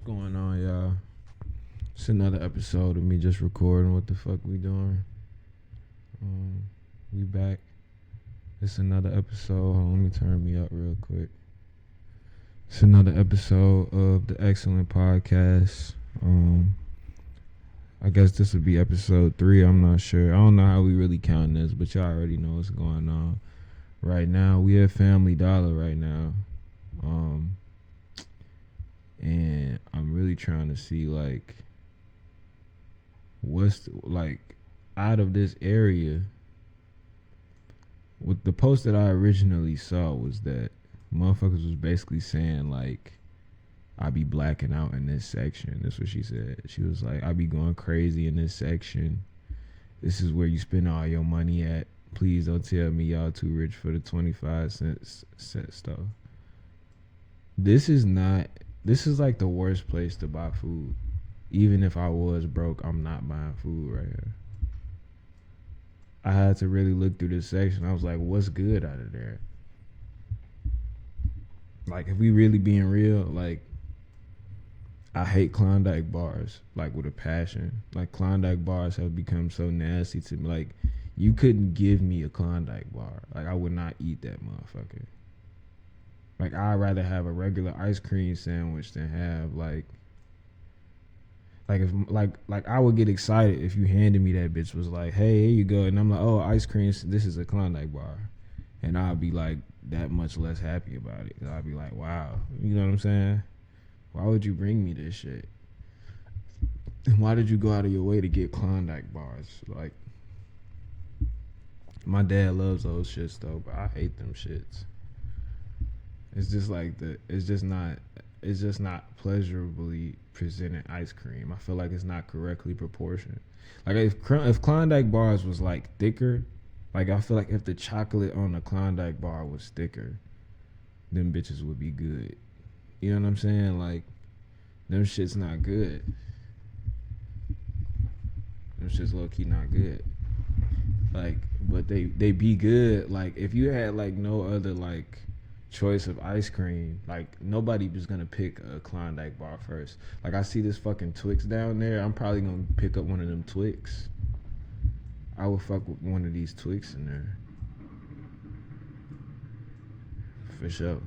Going on, y'all? It's another episode of me just recording what the fuck we doing. We back. It's another episode. Hold on, let me turn me up real quick. It's another episode of the XCLNT podcast. I guess this would be episode 3. I'm not sure. I don't know how we really count this, but y'all already know what's going on. Right now, we at Family Dollar right now. And I'm really trying to see what's out of this area. What the post that I originally saw was that motherfuckers was basically saying I be blacking out in this section. That's what she said. She was like, I be going crazy in this section. This is where you spend all your money at. Please don't tell me y'all too rich for the 25-cent set stuff. This is like the worst place to buy food. Even if I was broke, I'm not buying food right here. I had to really look through this section. I was like, what's good out of there? If we really being real, I hate Klondike bars, with a passion. Klondike bars have become so nasty to me. You couldn't give me a Klondike bar. I would not eat that motherfucker. I'd rather have a regular ice cream sandwich than have I would get excited if you handed me that bitch was like, hey, here you go, and I'm like, oh, ice cream, this is a Klondike bar, and I'd be that much less happy about it. I'd be like, wow, you know what I'm saying? Why would you bring me this shit? And why did you go out of your way to get Klondike bars? My dad loves those shits though, but I hate them shits. It's just it's just not pleasurably presented ice cream. I feel like it's not correctly proportioned. If Klondike bars was thicker, I feel like if the chocolate on the Klondike bar was thicker, them bitches would be good. You know what I'm saying? Them shit's not good. Them shit's low key not good. But they be good. If you had no other choice of ice cream, nobody was gonna pick a Klondike bar first. I see this fucking Twix down there, I'm probably gonna pick up one of them Twix. I would fuck with one of these Twix in there for sure.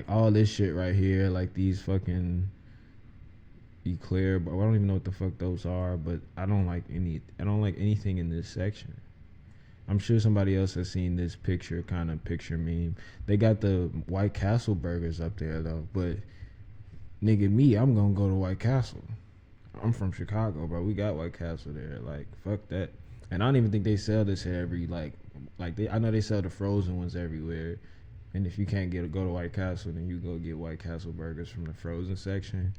All this shit right here, these fucking Eclair, but I don't even know what the fuck those are, but I don't like anything in this section. I'm sure somebody else has seen this picture meme. They got the White Castle burgers up there though, but nigga, I'm gonna go to White Castle. I'm from Chicago, bro. We got White Castle there. Fuck that. And I don't even think they sell this here every I know they sell the frozen ones everywhere. And if you can't go to White Castle, then you go get White Castle burgers from the frozen section.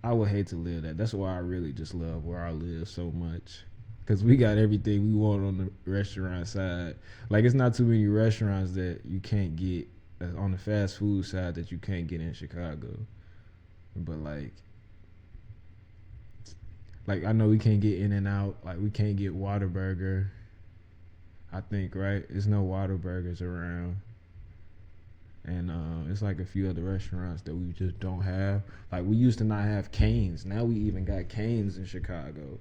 I would hate to live that. That's why I really just love where I live so much. Because we got everything we want on the restaurant side. It's not too many restaurants that you can't get on the fast food side that you can't get in Chicago. But I know we can't get In-N-Out. We can't get Whataburger. I think, right? There's no Whataburgers around. And it's a few other restaurants that we just don't have. We used to not have Cane's. Now we even got Cane's in Chicago.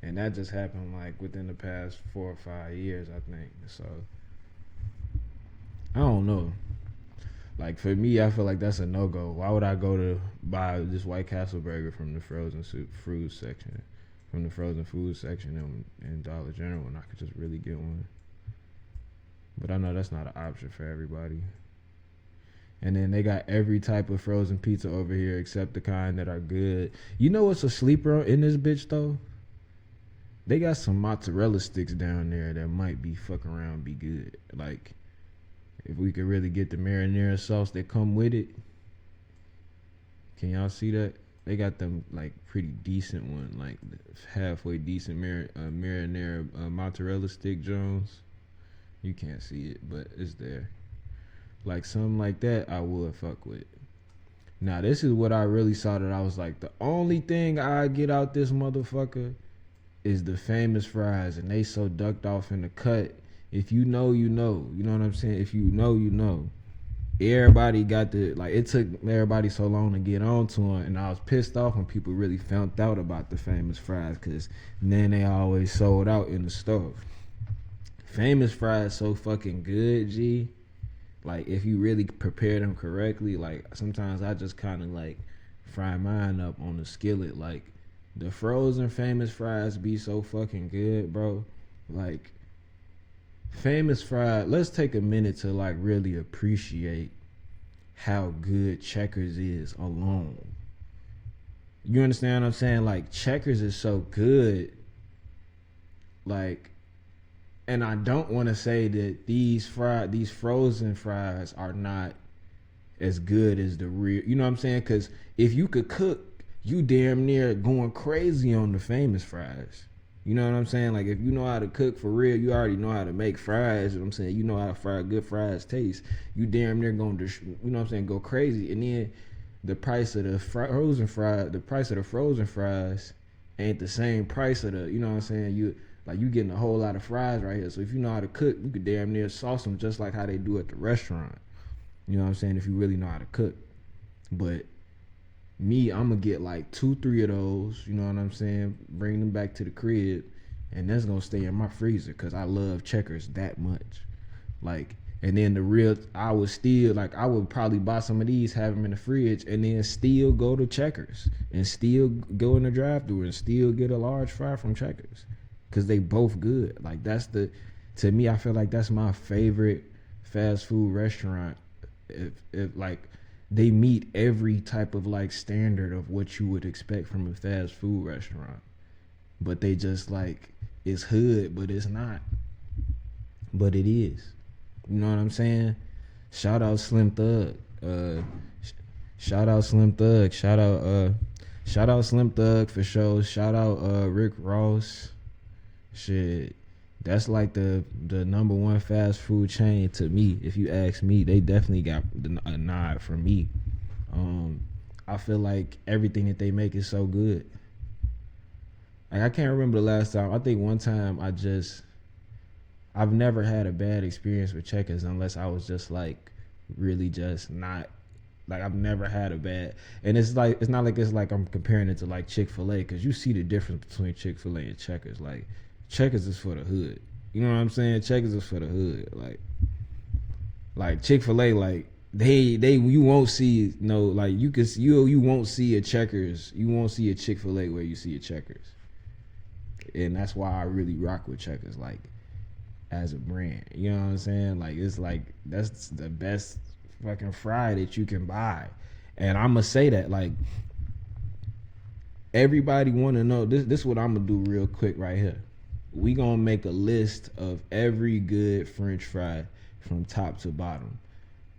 And that just happened within the past 4 or 5 years, I think. So I don't know. For me, I feel like that's a no-go. Why would I go to buy this White Castle burger from the frozen food section, in Dollar General when I could just really get one? But I know that's not an option for everybody. And then they got every type of frozen pizza over here except the kind that are good. You know what's a sleeper in this bitch though? They got some mozzarella sticks down there that might be fuck around be good. If we could really get the marinara sauce that come with it. Can y'all see that? They got them pretty decent one, halfway decent marinara mozzarella stick Jones. You can't see it, but it's there. Something like that I would fuck with. Now this is what I really saw that I was the only thing I get out this motherfucker is the famous fries, and they so ducked off in the cut. If you know, you know. You know what I'm saying? If you know, you know. everybody got the, like, it took everybody so long to get on to them, and I was pissed off when people really found out about the famous fries, because then they always sold out in the store. Famous fries so fucking good, G. Like, if you really prepare them correctly, like, sometimes I just kind of like fry mine up on the skillet. Like, the frozen famous fries be so fucking good, bro. Like, famous fries, let's take a minute to like really appreciate how good Checkers is alone. You understand what I'm saying? Like, Checkers is so good. Like, and I don't want to say that these frozen fries are not as good as the real. You know what I'm saying? Because if you could cook, you damn near going crazy on the famous fries. You know what I'm saying? Like, if you know how to cook for real, you already know how to make fries. You know what I'm saying? You know how good fries taste. You damn near going to, you know what I'm saying, go crazy. And then the price of the frozen fries ain't the same price of the, you know what I'm saying? You getting a whole lot of fries right here. So if you know how to cook, you could damn near sauce them just like how they do at the restaurant. You know what I'm saying? If you really know how to cook. But me, I'm gonna get like 2-3 of those, you know what I'm saying? Bring them back to the crib, and that's gonna stay in my freezer because I love Checkers that much. Like, and then I would probably buy some of these, have them in the fridge, and then still go to Checkers and still go in the drive-thru and still get a large fry from Checkers because they both good. Like, to me, I feel like that's my favorite fast food restaurant. If like, they meet every type of like standard of what you would expect from a fast food restaurant, but they just like, it's hood, but it's not, but it is. You know what I'm saying? Shout out Slim Thug. Shout out Slim Thug. Shout out Slim Thug for sure. Shout out Rick Ross. Shit. That's like the number one fast food chain to me. If you ask me, they definitely got a nod from me. I feel like everything that they make is so good. Like, I can't remember the last time. I think one time I've never had a bad experience with Checkers unless I was just like really just not, like, I've never had a bad, and it's not like I'm comparing it to like Chick-fil-A, because you see the difference between Chick-fil-A and Checkers. Like, Checkers is for the hood. You know what I'm saying? Checkers is for the hood. Like Chick-fil-A, like you won't see no, like, you won't see a Checkers. You won't see a Chick-fil-A where you see a Checkers. And that's why I really rock with Checkers, like, as a brand. You know what I'm saying? Like, it's like, that's the best fucking fry that you can buy. And I'ma say that, like, everybody wanna know, this is what I'm gonna do real quick right here. We gonna make a list of every good French fry from top to bottom.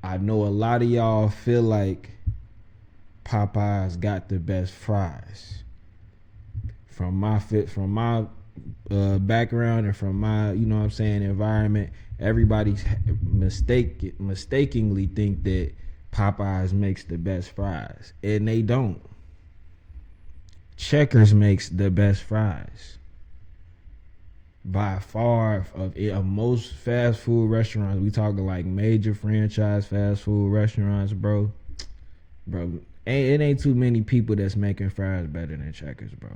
I know a lot of y'all feel like Popeyes got the best fries. From my background and from my, you know what I'm saying, environment, everybody mistakenly think that Popeyes makes the best fries, and they don't. Checkers makes the best fries. By far, of most fast food restaurants, we talking like major franchise fast food restaurants, bro. It ain't too many people that's making fries better than Checkers, bro.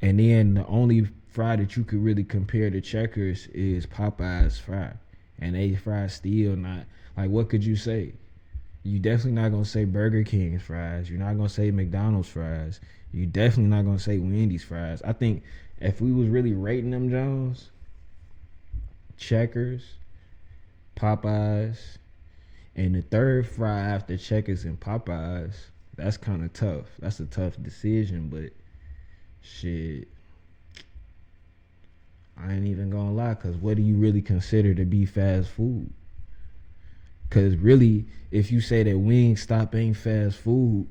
And then the only fry that you could really compare to Checkers is Popeye's fry, and they fry still not, like, what could you say? You definitely not gonna say Burger King's fries. You're not gonna say McDonald's fries. You definitely not gonna say Wendy's fries. I think if we was really rating them Jones, Checkers, Popeyes, and the third fry after Checkers and Popeyes, that's kind of tough. That's a tough decision, but shit, I ain't even gonna lie, because what do you really consider to be fast food? Because really, if you say that Wingstop ain't fast food,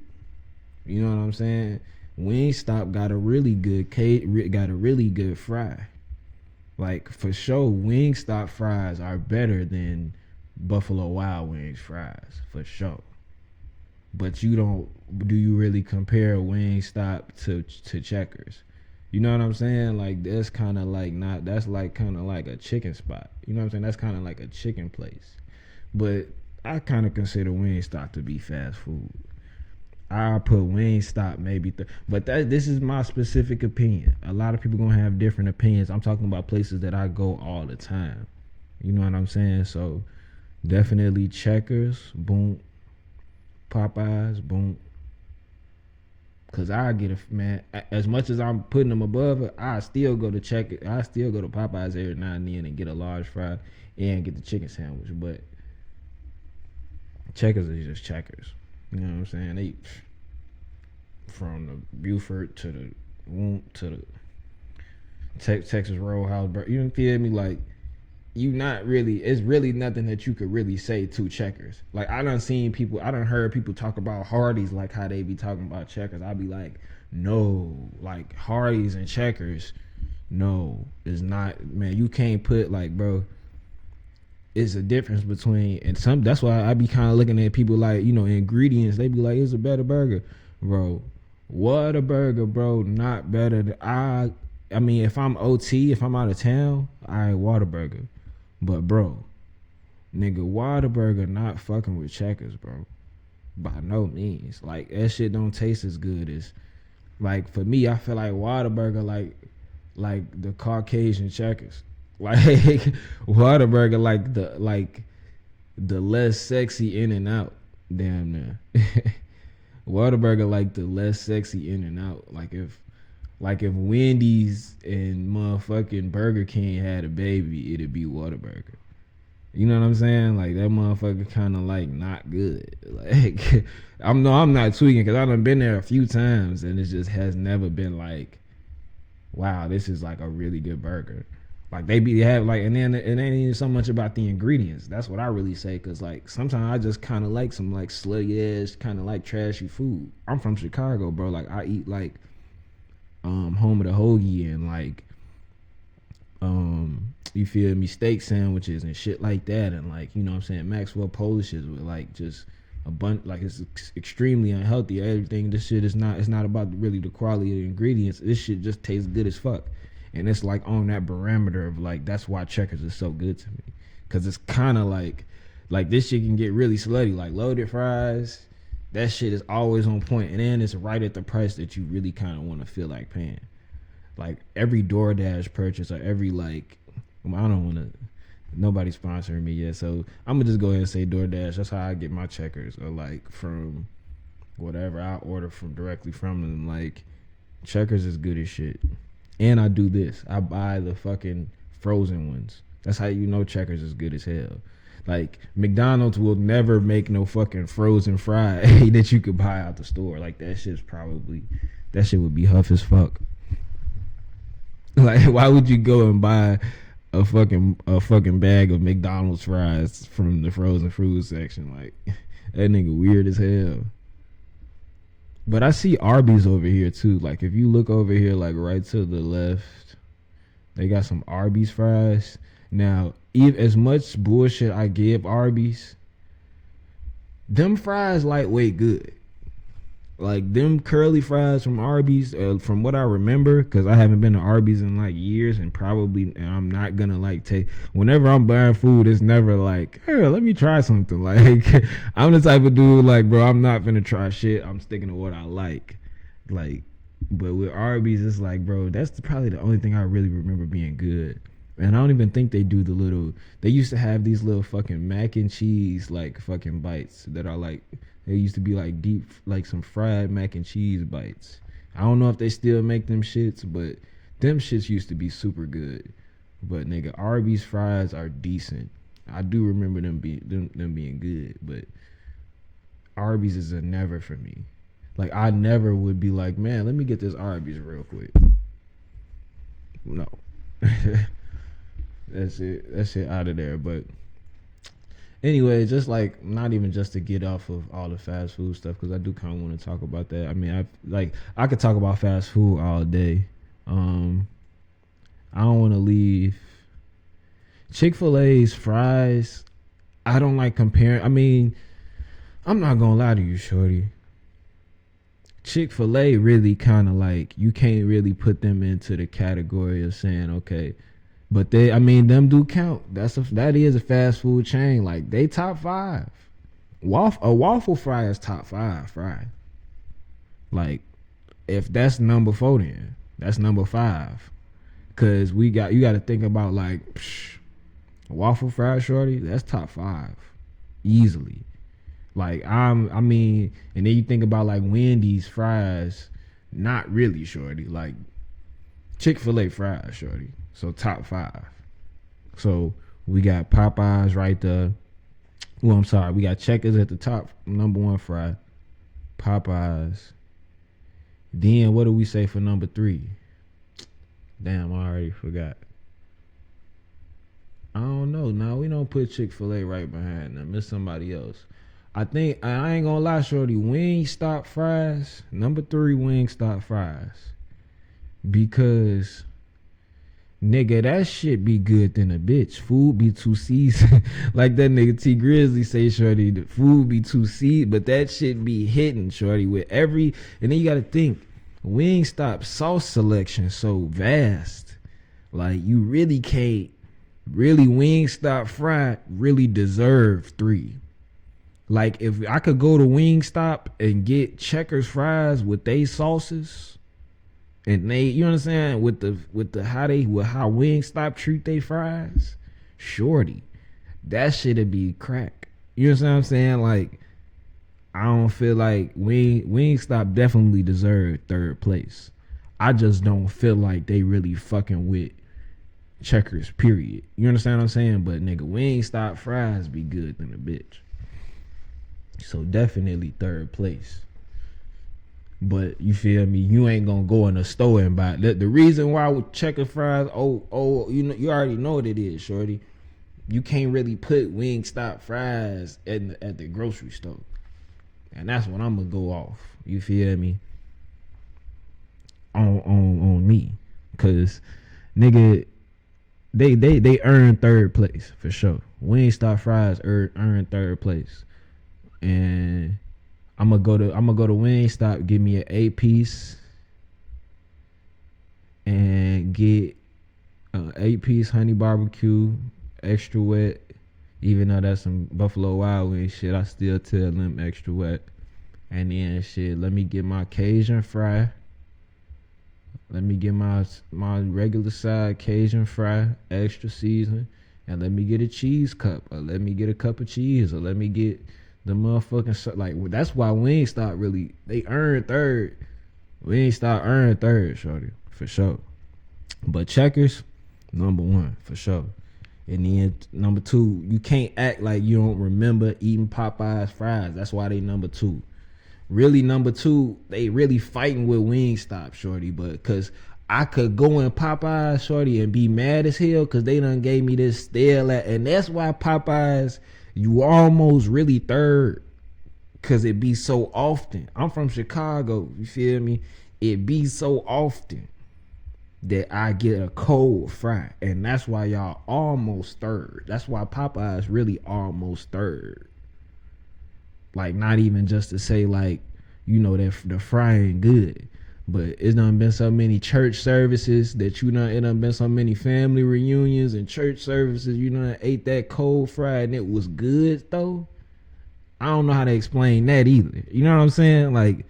you know what I'm saying? Wingstop got a really good fry. Like, for sure, Wingstop fries are better than Buffalo Wild Wings fries, for sure. But do you really compare Wingstop to Checkers? You know what I'm saying? Like, that's kind of like that's like kind of like a chicken spot. You know what I'm saying? That's kind of like a chicken place. But I kind of consider Wingstop to be fast food. I put Wingstop maybe, but this is my specific opinion. A lot of people gonna have different opinions. I'm talking about places that I go all the time. You know what I'm saying? So definitely Checkers, boom. Popeyes, boom. Cause I get a man. As much as I'm putting them above it, I still go to Checkers. I still go to Popeyes every now and then and get a large fry and get the chicken sandwich. But Checkers is just Checkers. You know what I'm saying? They from the Buford to the Texas Roadhouse. You feel me? Like, you not really, it's really nothing that you could really say to Checkers. Like, I done heard people talk about Hardee's like how they be talking about Checkers. I be like, no, like Hardee's and Checkers, no, it's not, man. You can't put, like, bro, it's a difference between, and that's why I be kind of looking at people like, you know, ingredients. They be like, it's a better burger, bro. What a burger, bro. Not better than, I mean, if I'm OT, if I'm out of town, I ain't Whataburger. But bro, nigga, Whataburger not fucking with Checkers, bro. By no means. Like, that shit don't taste as good as, like, for me, I feel like Whataburger like the Caucasian Checkers. Like, Whataburger like the less sexy In and Out. Damn near. Whataburger like the less sexy In and Out. Like if Wendy's and motherfucking Burger King had a baby, it'd be Whataburger. You know what I'm saying? Like, that motherfucker kind of like not good. Like, I'm not tweaking because I done been there a few times and it just has never been like, wow, this is like a really good burger. Like, they have like, and then it ain't even so much about the ingredients. That's what I really say, because like sometimes I just kind of like some like slutty ass kind of like trashy food. I'm from Chicago, bro. Like, I eat like home of the hoagie and like you feel me, steak sandwiches and shit like that, and like, you know what I'm saying, Maxwell Polishes with like just a bunch, like, it's extremely unhealthy. Everything, this shit is not, it's not about really the quality of the ingredients. This shit just tastes good as fuck. And it's like on that barometer of like, that's why Checkers is so good to me, because it's kind of like this shit can get really slutty. Like, loaded fries, that shit is always on point, and then it's right at the price that you really kind of want to feel like paying. Like, every DoorDash purchase or every, like, I don't want to, nobody's sponsoring me yet, so I'm gonna just go ahead and say DoorDash. That's how I get my Checkers, or like from whatever I order from directly from them. Like, Checkers is good as shit. And I do this, I buy the fucking frozen ones. That's how you know Checkers is good as hell. Like, McDonald's will never make no fucking frozen fry that you could buy out the store. Like, that shit would be huff as fuck. Like, why would you go and buy a fucking bag of McDonald's fries from the frozen food section? Like, that nigga weird as hell. But I see Arby's over here too. Like, if you look over here, like right to the left, they got some Arby's fries. Now, as much bullshit I give Arby's, them fries lightweight good. Like, them curly fries from Arby's, from what I remember, because I haven't been to Arby's in like years, and I'm not gonna like take, whenever I'm buying food, it's never like, hey, let me try something. Like, I'm the type of dude, like, bro, I'm not gonna try shit, I'm sticking to what I like. Like, but with Arby's, it's like, bro, that's probably the only thing I really remember being good. And I don't even think they do they used to have these little fucking mac and cheese, like, fucking bites that are like, they used to be like deep, like some fried mac and cheese bites. I don't know if they still make them shits, but them shits used to be super good. But nigga, Arby's fries are decent. I do remember them being good, but Arby's is a never for me. Like, I never would be like, man, let me get this Arby's real quick. No. That's it out of there. But anyway, just like, not even just to get off of all the fast food stuff, because I do kind of want to talk about that. I mean, I could talk about fast food all day. I don't want to leave Chick-fil-A's fries. I don't like comparing. I mean, I'm not gonna lie to you, shorty. Chick-fil-A really kind of like, you can't really put them into the category of saying, okay, but them do count. That is a fast food chain. Like, they top 5. A waffle fry is top 5 fry. Like, if that's number 4, then that's number 5. Cause you got to think about like a waffle fry, shorty. That's top 5 easily. Like I mean, and then you think about like Wendy's fries, not really, shorty. Like Chick-fil-A fries, shorty. So top 5. So we got Popeyes right there. Well, I'm sorry, we got Checkers at the top, number 1 fry. Popeyes. Then what do we say for number 3? Damn, I already forgot. I don't know. Now we don't put Chick-fil-A right behind them. It's somebody else. I think I ain't gonna lie, shorty. Wingstop fries, number 3. Wingstop fries, because nigga, that shit be good than a bitch. Food be too seasoned. Like that nigga T Grizzly say, shorty. The food be too seasoned, but that shit be hitting, shorty. With every, and then you gotta think, Wingstop sauce selection so vast. Like you really can't. Really, Wingstop fry really deserve 3. Like if I could go to Wingstop and get Checkers fries with they sauces, and they, you know what I'm saying, with the how Wingstop treat they fries, shorty, that shit'd be crack. You know what I'm saying? Like I don't feel like Wingstop definitely deserved 3rd place. I just don't feel like they really fucking with Checkers, period. You understand what I'm saying? But nigga, Wingstop fries be good than a bitch. So definitely 3rd place. But you feel me? You ain't gonna go in a store and buy it. The reason why with Checker fries, you know, you already know what it is, shorty. You can't really put Wingstop fries at the grocery store, and that's what I'm gonna go off. You feel me? On me, cause nigga, they earn 3rd place for sure. Wingstop fries earn 3rd place. And I'm gonna go to Wingstop, give me an 8-piece, and get 8-piece honey barbecue, extra wet. Even though that's some Buffalo Wild Wings shit, I still tell them extra wet. And then shit, let me get my Cajun fry. Let me get my regular side Cajun fry, extra season, and let me get a cheese cup, or let me get a cup of cheese, or let me get the motherfucking, like, that's why Wingstop really, they earn 3rd. Wingstop earn 3rd, shorty, for sure. But Checkers, number 1 for sure. And then number 2, you can't act like you don't remember eating Popeyes fries. That's why they number 2. Really, number 2, they really fighting with Wingstop, shorty. But cause I could go in Popeyes, shorty, and be mad as hell cause they done gave me this stale, and that's why Popeyes, you almost really 3rd, cause it be so often. I'm from Chicago, you feel me? It be so often that I get a cold fry, and that's why y'all almost 3rd. That's why Popeyes really almost 3rd. Like, not even just to say, like, you know, that the fry ain't good, but it's done been so many church services that it done been so many family reunions and church services, you done ate that cold fry and it was good though. I don't know how to explain that either. You know what I'm saying? Like,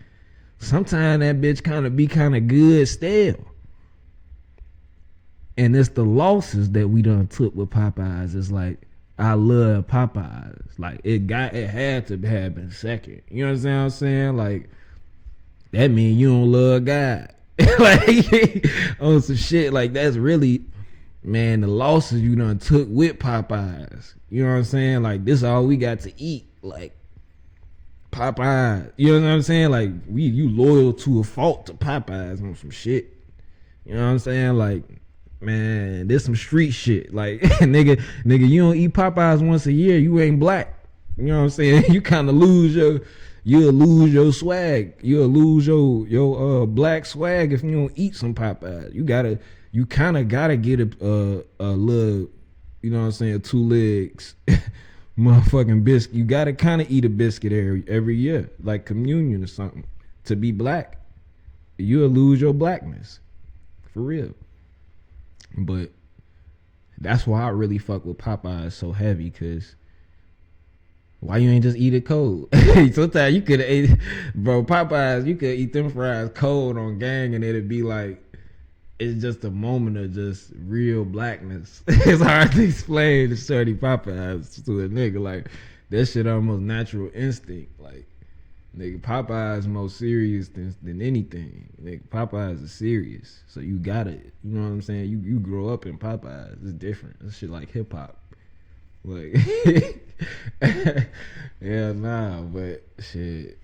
sometimes that bitch kind of good stale. And it's the losses that we done took with Popeyes. It's like, I love Popeyes. Like, it had to have been 2nd. You know what I'm saying? Like, that mean you don't love God. Like, on some shit, like, that's really, man, the losses you done took with Popeyes. You know what I'm saying? Like, this all we got to eat. Like, Popeyes. You know what I'm saying? Like, you loyal to a fault to Popeyes on some shit. You know what I'm saying? Like, man, this some street shit. Like, nigga, you don't eat Popeyes once a year, you ain't black. You know what I'm saying? You kind of you'll lose your swag. You'll lose your black swag if you don't eat some Popeyes. You kind of gotta get a little, you know what I'm saying, 2 legs, motherfucking biscuit. You gotta kind of eat a biscuit every year, like communion or something, to be black. You'll lose your blackness, for real. But that's why I really fuck with Popeyes so heavy, cause Why you ain't just eat it cold? Sometimes you could ate, bro. Popeyes, you could eat them fries cold on gang, and it'd be like it's just a moment of just real blackness. It's hard to explain the shorty Popeyes to a nigga. Like that shit almost natural instinct. Like nigga, Popeyes more serious than anything. Nigga, Popeyes is serious, so you got it. You know what I'm saying? You grow up in Popeyes. It's different. This shit like hip hop. Like, yeah, nah, but shit,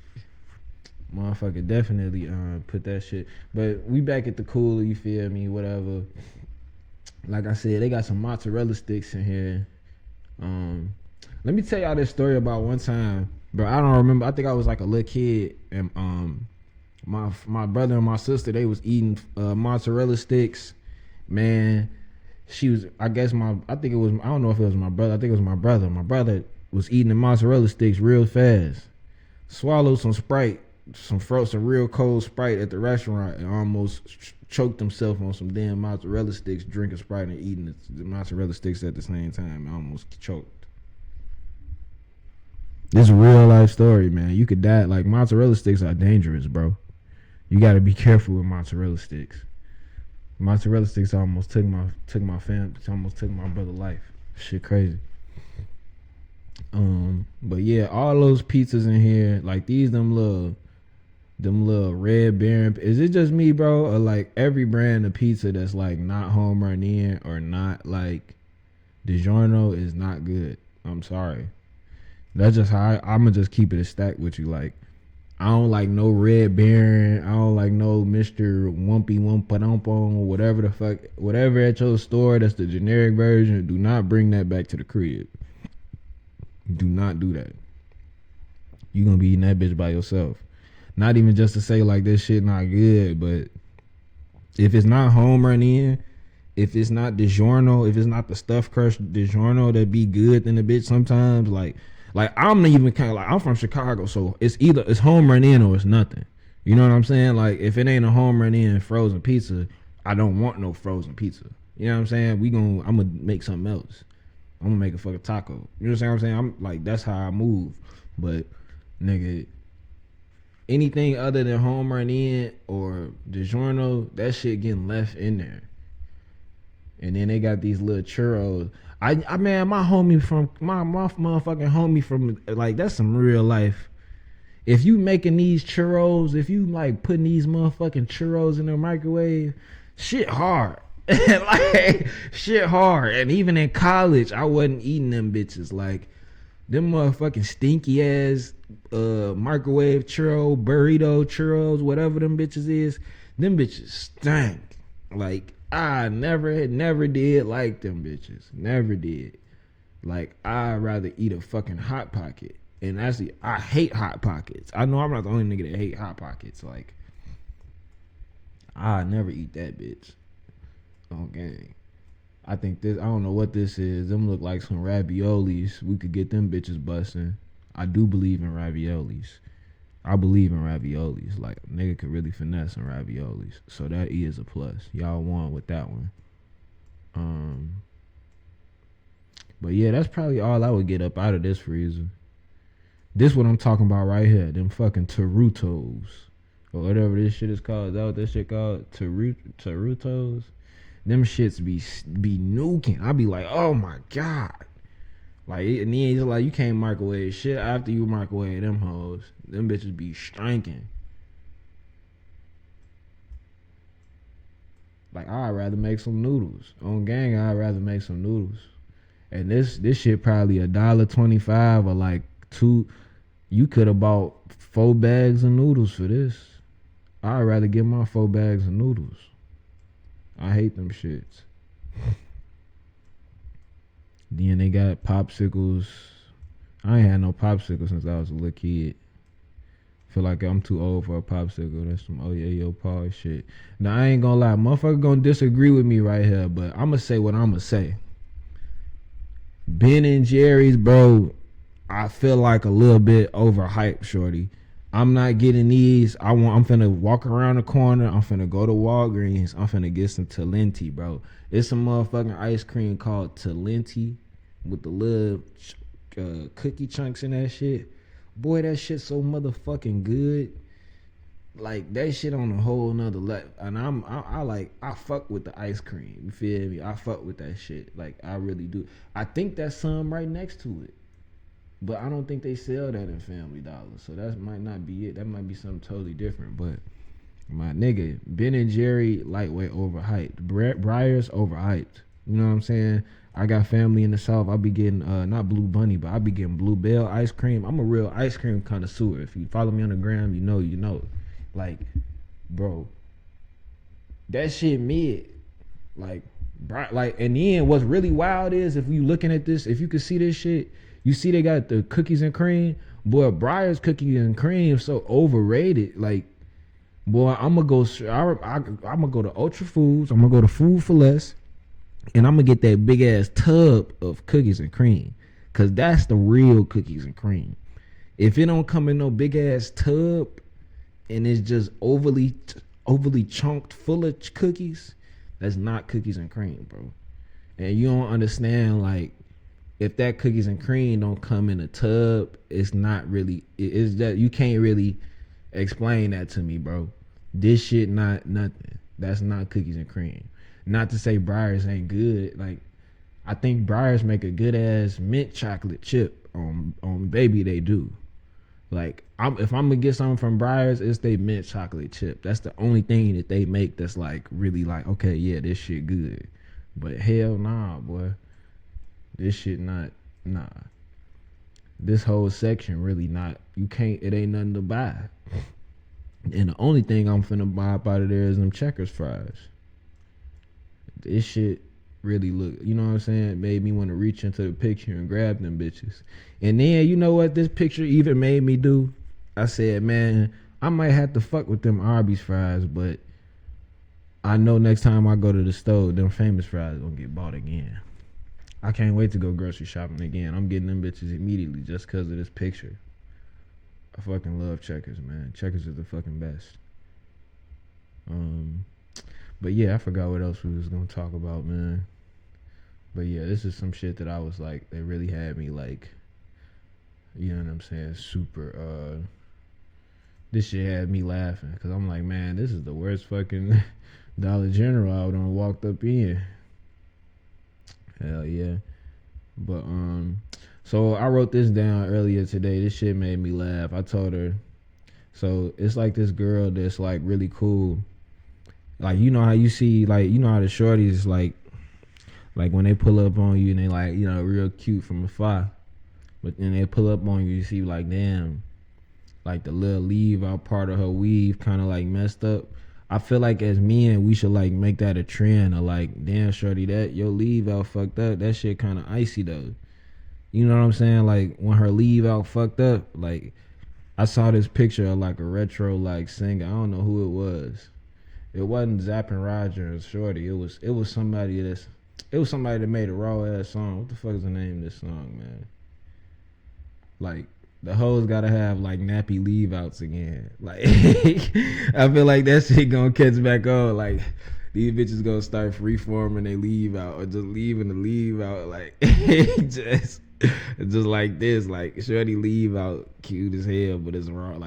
motherfucker, definitely put that shit. But we back at the cooler, you feel me? Whatever. Like I said, they got some mozzarella sticks in here. Let me tell y'all this story about one time, bro. I don't remember. I think I was like a little kid, and my brother and my sister, they was eating mozzarella sticks, man. She was, I think it was, I don't know if it was my brother. I think it was my brother. My brother was eating the mozzarella sticks real fast. Swallowed some Sprite, some real cold Sprite at the restaurant, and almost choked himself on some damn mozzarella sticks, drinking Sprite and eating the mozzarella sticks at the same time. And almost choked. This is a real life story, man. You could die. Like, mozzarella sticks are dangerous, bro. You got to be careful with mozzarella sticks. Mozzarella sticks almost took my brother's life. Shit crazy. But yeah, all those pizzas in here, like them little Red Baron. Is it just me, bro, or like every brand of pizza that's like not home run in or not like DiGiorno is not good? I'm sorry. That's just how I'ma just keep it a stack with you. Like, I don't like no Red Baron. I don't like no Mr. Wumpy Wumpadumpo, whatever the fuck, whatever at your store that's the generic version. Do not bring that back to the crib. Do not do that. You gonna be eating that bitch by yourself. Not even just to say like this shit not good, but if it's not home run in, if it's not DiGiorno, if it's not the stuffed crust DiGiorno that be good, then the bitch sometimes like I'm even kind of like, I'm from Chicago, so it's either it's home run in or it's nothing. You know what I'm saying? Like, if it ain't a home run in frozen pizza, I don't want no frozen pizza. You know what I'm saying? I'm gonna make something else. I'm gonna make a fucking taco. You know what I'm saying? I'm like, that's how I move. But nigga, anything other than home run in or DiGiorno, that shit getting left in there. And then they got these little churros. I man, my motherfucking homie from, like, that's some real life. If you making these churros, if you like putting these motherfucking churros in the microwave, shit hard. Like, shit hard. And even in college, I wasn't eating them bitches. Like, them motherfucking stinky ass microwave burrito churros, whatever them bitches is, them bitches stank. Like, I never did like them bitches. Never did. Like, I'd rather eat a fucking Hot Pocket. And actually, I hate Hot Pockets. I know I'm not the only nigga that hate Hot Pockets. Like, I never eat that bitch. Okay. I think I don't know what this is. Them look like some raviolis. We could get them bitches busting. I do believe in raviolis. I believe in raviolis. Like, a nigga could really finesse some raviolis. So that is a plus. Y'all won with that one. But yeah, that's probably all I would get up out of this freezer. This what I'm talking about right here. Them fucking Tarutos. Or whatever this shit is called. Is that what this shit called? Tarutos? Them shits be nuking. I be like, oh my God. Like, and then it's like, you can't microwave shit after you microwave them hoes. Them bitches be stinking. Like, I'd rather make some noodles. On gang, I'd rather make some noodles. And this shit probably $1.25 or like two. You could have bought 4 bags of noodles for this. I'd rather get my 4 bags of noodles. I hate them shits. Then they got popsicles. I ain't had no popsicles since I was a little kid. Feel like I'm too old for a popsicle. That's some yo paw shit. Now, I ain't gonna lie. Motherfucker gonna disagree with me right here, but I'm gonna say what I'm gonna say. Ben and Jerry's, bro, I feel like a little bit overhyped, shorty. I'm not getting these. I'm finna walk around the corner. I'm finna go to Walgreens. I'm finna get some XCLNT, bro. It's some motherfucking ice cream called XCLNT with the little cookie chunks in that shit. Boy, that shit so motherfucking good. Like that shit on a whole nother level. And I fuck with the ice cream. You feel me? I fuck with that shit. Like I really do. I think that's some right next to it. But I don't think they sell that in Family Dollar. So that might not be it. That might be something totally different. But my nigga, Ben and Jerry, lightweight overhyped. Briars overhyped. You know what I'm saying? I got family in the South. I be getting not Blue Bunny, but I be getting Blue Bell ice cream. I'm a real ice cream connoisseur. If you follow me on the gram, you know. Like, bro, that shit mid. Like, and then what's really wild is if you looking at this, if you could see this shit, you see they got the cookies and cream. Boy, Briar's cookies and cream so overrated. Like, boy, I'm gonna go to Ultra Foods. I'm gonna go to Food for Less, and I'm gonna get that big ass tub of cookies and cream, cause that's the real cookies and cream. If it don't come in no big ass tub, and it's just overly chunked full of cookies, that's not cookies and cream, bro. And you don't understand, like, if that cookies and cream don't come in a tub, it's not really. It's that you can't really explain that to me, bro. This shit not nothing. That's not cookies and cream. Not to say Breyers ain't good. Like, I think Breyers make a good ass mint chocolate chip on baby. They do. Like, if I'm gonna get something from Breyers, it's they mint chocolate chip. That's the only thing that they make that's like really like, okay, yeah, this shit good. But hell nah, boy. This shit nah. This whole section really not. You can't. It ain't nothing to buy. And the only thing I'm finna buy up out of there is them Checkers fries. This shit really look. You know what I'm saying? It made me want to reach into the picture and grab them bitches. And then you know what this picture even made me do? I said, man, I might have to fuck with them Arby's fries, but I know next time I go to the store, them famous fries gonna get bought again. I can't wait to go grocery shopping again. I'm getting them bitches immediately just because of this picture. I fucking love Checkers, man. Checkers is the fucking best. But yeah, I forgot what else we was gonna talk about, man. But yeah, this is some shit that I was like, they really had me like, you know what I'm saying, super, this shit had me laughing. Cause I'm like, man, this is the worst fucking Dollar General I done walked up in. Hell yeah. But so I wrote this down earlier today. This shit made me laugh. I told her, so it's like this girl that's like really cool. Like, you know how you see, like, you know how the shorties like when they pull up on you and they like, you know, real cute from afar. But then they pull up on you, you see like, damn, like the little leave out part of her weave kind of like messed up. I feel like as men, we should like make that a trend of like, damn, shorty, that your leave out fucked up. That shit kind of icy though. You know what I'm saying? Like when her leave out fucked up, like I saw this picture of like a retro like singer. I don't know who it was. It wasn't Zapp and Roger or Shorty. It was somebody that made a raw ass song. What the fuck is the name of this song, man? Like, the hoes gotta have like nappy leave outs again. Like I feel like that shit gonna catch back on. Like these bitches gonna start freeforming they leave out or just leaving the leave out like just like this. Like shorty leave out cute as hell, but it's wrong.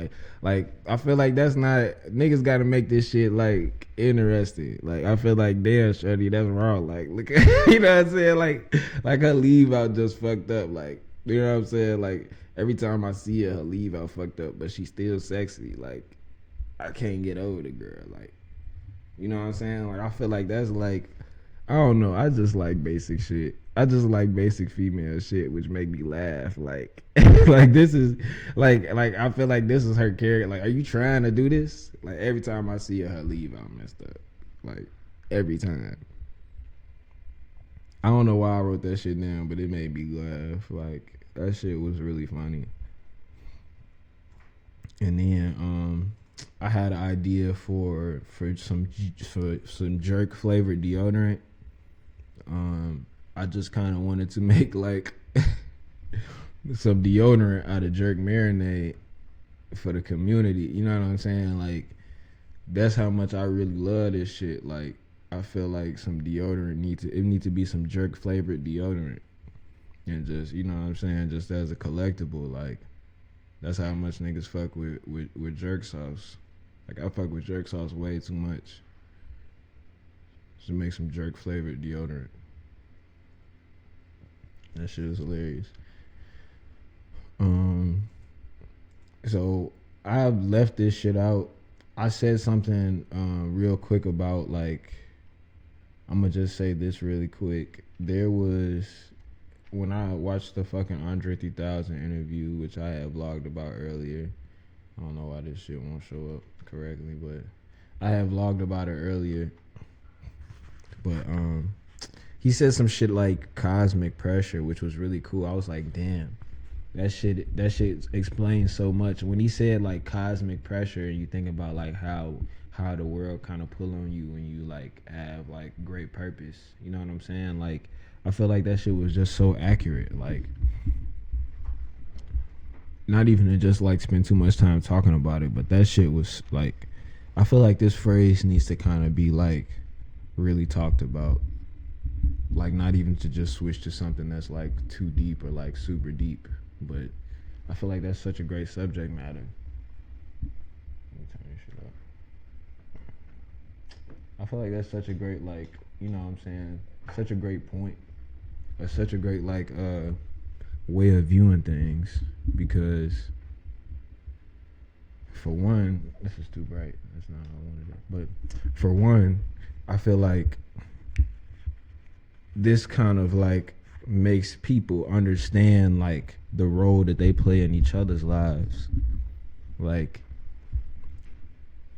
Like I feel like that's not, niggas gotta make this shit like interesting. Like I feel like damn shorty, that's wrong. Like look at you know what I'm saying? Like her leave out just fucked up. Like you know what I'm saying? Like every time I see her leave out fucked up, but she's still sexy. Like I can't get over the girl. Like you know what I'm saying? Like I feel like that's like, I don't know. I just like basic shit. I just like basic female shit, which make me laugh. Like, like this is like I feel like this is her character. Like, are you trying to do this? Like every time I see her leave out messed up. Like every time. I don't know why I wrote that shit down, but it made me laugh. Like that shit was really funny. And then I had an idea for some jerk flavored deodorant. I just kind of wanted to make like some deodorant out of jerk marinade for the community. You know what I'm saying? Like that's how much I really love this shit. Like I feel like some deodorant need to be some jerk flavored deodorant. and just, you know what I'm saying, just as a collectible, like that's how much niggas fuck with jerk sauce. Like I fuck with jerk sauce way too much. Just make some jerk flavored deodorant. That shit is hilarious. Um, so I left this shit out. I said something real quick about like I'm gonna just say this really quick. There was when I watched the fucking Andre 3000 interview, which I had vlogged about earlier. I don't know why this shit won't show up correctly, but I had vlogged about it earlier. But he said some shit like cosmic pressure, which was really cool. I was like, damn. That shit explains so much. When he said like cosmic pressure, and you think about like how the world kind of pull on you when you like have like great purpose. You know what I'm saying? Like I feel like that shit was just so accurate. Like not even to just like spend too much time talking about it, but that shit was like I feel like this phrase needs to kind of be like really talked about. Like not even to just switch to something that's like too deep or like super deep. But I feel like that's such a great subject matter. Let me turn this shit up. I feel like that's such a great, like, you know what I'm saying, such a great point. That's such a great like way of viewing things, because for one, this is too bright. That's not how I wanted it. But for one, I feel like this kind of like makes people understand like the role that they play in each other's lives. Like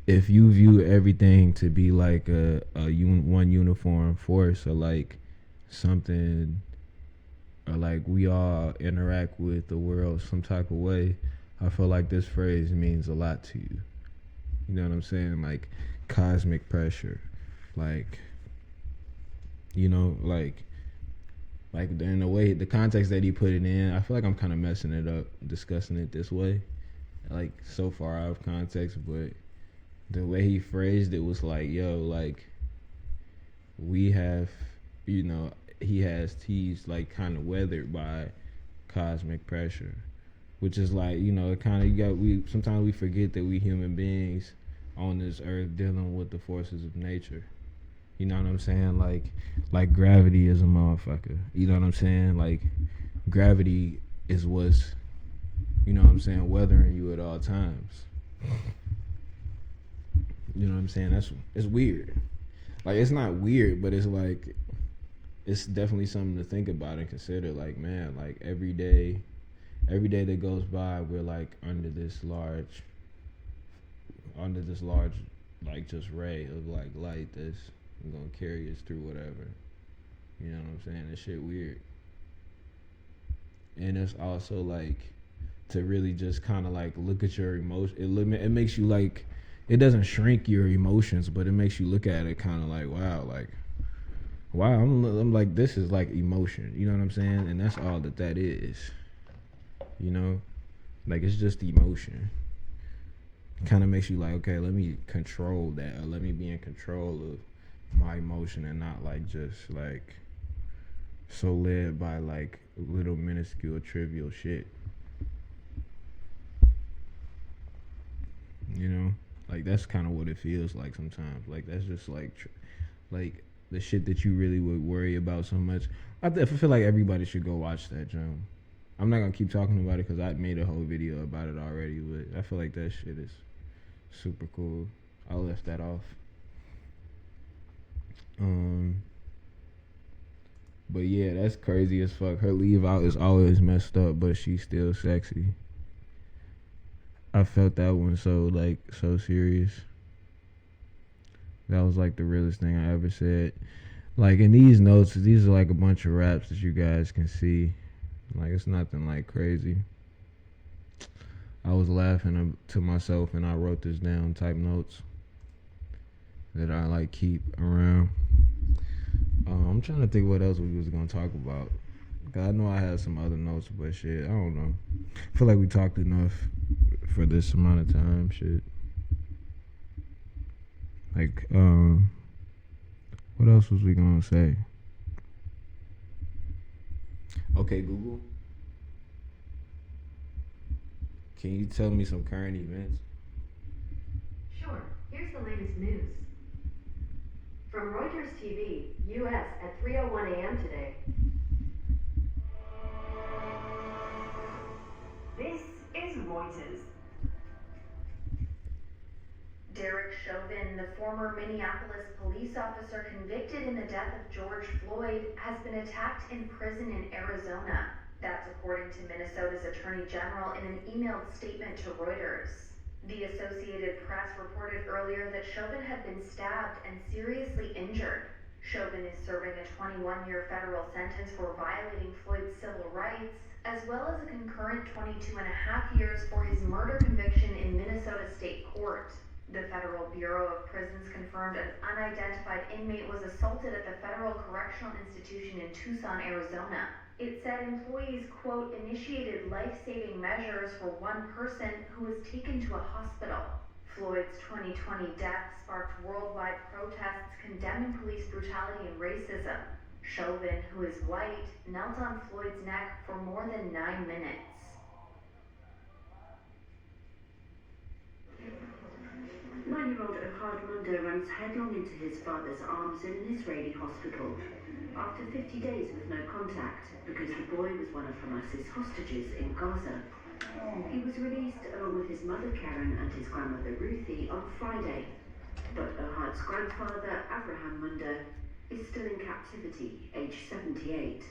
if you view everything to be like one uniform force, or like something, or like we all interact with the world some type of way, I feel like this phrase means a lot to you. You know what I'm saying? Like cosmic pressure, like, you know, like in the way, the context that he put it in, I feel like I'm kind of messing it up discussing it this way, like so far out of context, but the way he phrased it was like, yo, like we have, you know, he has teased like kind of weathered by cosmic pressure, which is like, you know, it kind of, we sometimes we forget that we human beings on this earth dealing with the forces of nature. You know what I'm saying? Like gravity is a motherfucker. You know what I'm saying? Like gravity is what's, you know what I'm saying, weathering you at all times. You know what I'm saying? It's weird. Like it's not weird, but it's like it's definitely something to think about and consider. Like, man, like every day that goes by, we're like under this large like just ray of like light that's gonna carry us through whatever. You know what I'm saying? This shit weird. And it's also like to really just kind of like look at your emotion. It makes you like, it doesn't shrink your emotions, but it makes you look at it kind of like, wow, I'm like, this is like emotion. You know what I'm saying? And that's all that is. You know, like it's just emotion. Kind of makes you like, okay, let me control that, or let me be in control of my emotion and not like just like so led by like little minuscule trivial shit. You know, like that's kind of what it feels like sometimes. Like that's just like like the shit that you really would worry about so much. I feel like everybody should go watch that, John. I'm not gonna keep talking about it because I made a whole video about it already, but I feel like that shit is super cool. I left that off. But yeah, that's crazy as fuck. Her leave out is always messed up, but she's still sexy. I felt that one so serious. That was like the realest thing I ever said. Like in these notes, these are like a bunch of raps that you guys can see. Like it's nothing like crazy. I was laughing to myself and I wrote this down, type notes that I like keep around. I'm trying to think what else we was gonna talk about. Cause I know I had some other notes, but shit, I don't know. I feel like we talked enough for this amount of time. Shit. Like, what else was we gonna say? Okay, Google, can you tell me some current events? Sure, here's the latest news. From Reuters TV, U.S. at 3:01 a.m. today. This is Reuters. Derek Chauvin, the former Minneapolis police officer convicted in the death of George Floyd, has been attacked in prison in Arizona. That's according to Minnesota's Attorney General in an emailed statement to Reuters. The Associated Press reported earlier that Chauvin had been stabbed and seriously injured. Chauvin is serving a 21-year federal sentence for violating Floyd's civil rights, as well as a concurrent 22 and a half years for his murder conviction in Minnesota State Court. The Federal Bureau of Prisons confirmed an unidentified inmate was assaulted at the Federal Correctional Institution in Tucson, Arizona. It said employees, quote, initiated life-saving measures for one person who was taken to a hospital. Floyd's 2020 death sparked worldwide protests condemning police brutality and racism. Chauvin, who is white, knelt on Floyd's neck for more than 9 minutes. 9-year-old Ohad Mundo runs headlong into his father's arms in an Israeli hospital after 50 days with no contact because the boy was one of Hamas's hostages in Gaza. He was released along with his mother Karen and his grandmother Ruthie on Friday, but Ohad's grandfather Abraham Mundo is still in captivity, aged 78.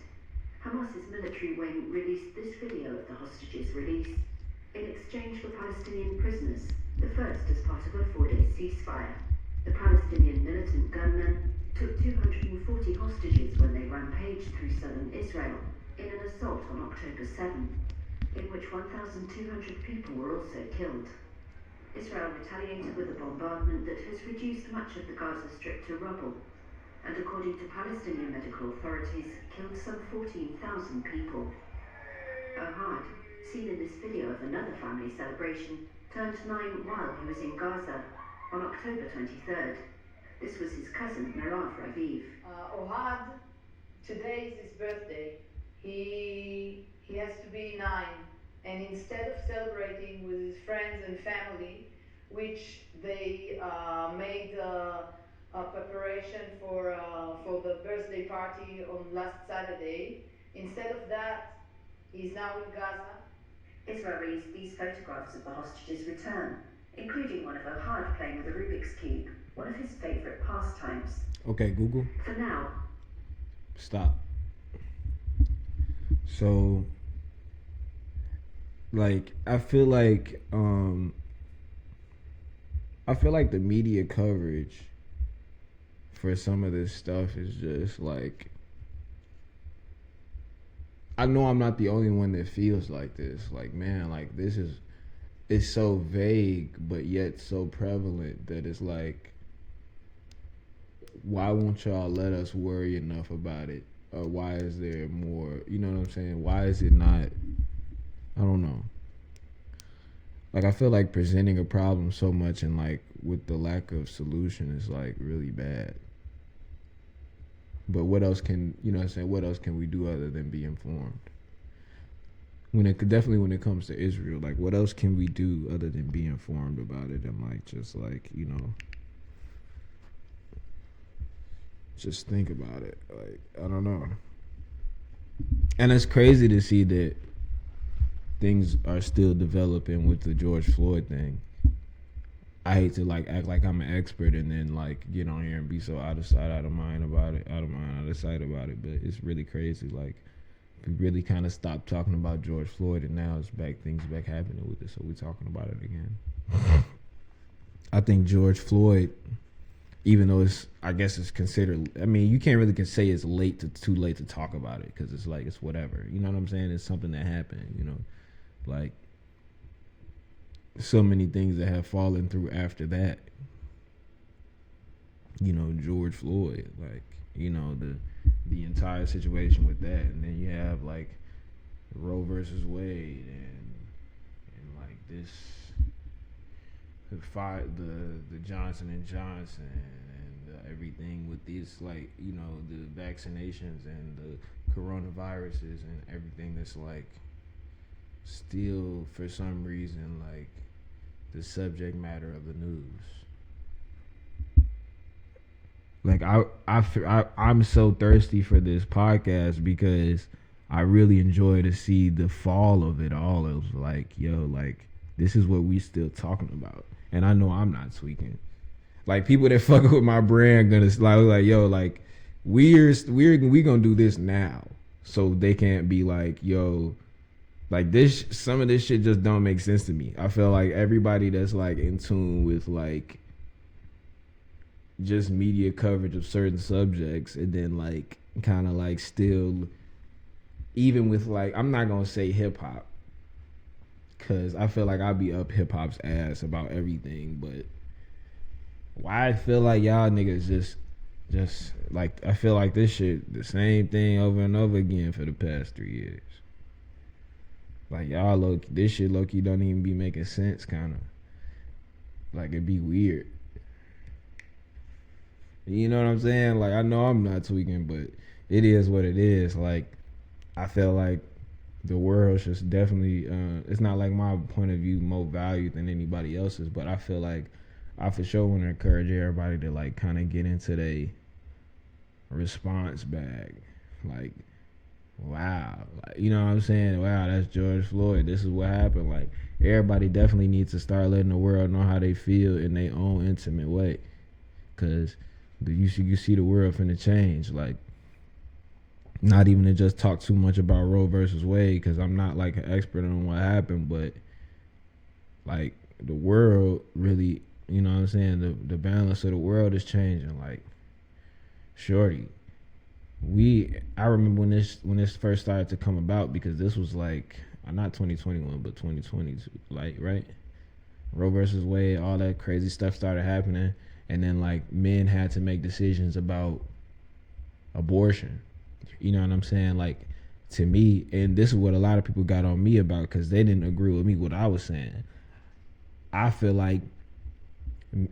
Hamas's military wing released this video of the hostages' release in exchange for Palestinian prisoners, the first as part of a 4-day ceasefire. The Palestinian militant gunmen took 240 hostages when they rampaged through southern Israel in an assault on October 7, in which 1,200 people were also killed. Israel retaliated with a bombardment that has reduced much of the Gaza Strip to rubble, and according to Palestinian medical authorities, killed some 14,000 people. Ohad, seen in this video of another family celebration, turned 9 while he was in Gaza on October 23rd. This was his cousin, Merav Raviv. Ohad, today is his birthday. He has to be 9, and instead of celebrating with his friends and family, which they made a preparation for the birthday party on last Saturday, instead of that, he's now in Gaza. Israel released these photographs of the hostages' return, including one of Ohad playing with a Rubik's Cube, one of his favourite pastimes. Okay, Google, For now, stop. So, like, I feel like the media coverage for some of this stuff is just like, I know I'm not the only one that feels like this. Like, man, like this is, it's so vague but yet so prevalent that it's like, why won't y'all let us worry enough about it? Or why is there more, you know what I'm saying? Why is it not, I don't know. Like, I feel like presenting a problem so much and like with the lack of solution is like really bad. But what else can, you know what I'm saying, what else can we do other than be informed? Definitely when it comes to Israel, like what else can we do other than be informed about it and like just like, you know, just think about it. Like, I don't know. And it's crazy to see that things are still developing with the George Floyd thing. I hate to like act like I'm an expert and then like get on here and be so out of sight, out of mind about it, out of mind, out of sight about it. But it's really crazy. Like, we really kind of stopped talking about George Floyd, and now it's back. Things back happening with it, so we're talking about it again. I think George Floyd, even though it's, I guess it's considered, I mean, you can't really say it's too late to talk about it because it's like, it's whatever. You know what I'm saying? It's something that happened, you know, like so many things that have fallen through after that. You know, George Floyd, like, you know, the entire situation with that, and then you have like Roe versus Wade and like this the Johnson and Johnson and everything with these, like, you know, the vaccinations and the coronaviruses and everything that's like still for some reason like the subject matter of the news. Like I'm so thirsty for this podcast because I really enjoy to see the fall of it all. It was like, yo, like this is what we still talking about, and I know I'm not tweaking. Like people that fuck with my brand gonna like yo, like we gonna do this now, so they can't be like, yo, like this. Some of this shit just don't make sense to me. I feel like everybody that's like in tune with like just media coverage of certain subjects, and then like kind of like still, even with like, I'm not gonna say hip hop, cause I feel like I'll be up hip hop's ass about everything, but why I feel like y'all niggas just like, I feel like this shit the same thing over and over again for the past 3 years. Like y'all this shit low key don't even be making sense, kind of like it'd be weird. You know what I'm saying? Like I know I'm not tweaking, but it is what it is. Like I feel like the world should definitely it's not like my point of view more valued than anybody else's, but I feel like I for sure want to encourage everybody to like kind of get into their response bag. Like, wow, like, you know what I'm saying? Wow, that's George Floyd. This is what happened. Like everybody definitely needs to start letting the world know how they feel in their own intimate way, cause you see the world finna change. Like, not even to just talk too much about Roe versus Wade, because I'm not like an expert on what happened, but like the world really, you know what I'm saying, the balance of the world is changing. Like, shorty, I remember when this first started to come about, because this was like not 2021 but 2020, like, right? Roe versus Wade, all that crazy stuff started happening, and then like men had to make decisions about abortion. You know what I'm saying? Like, to me, and this is what a lot of people got on me about, because they didn't agree with me what I was saying. I feel like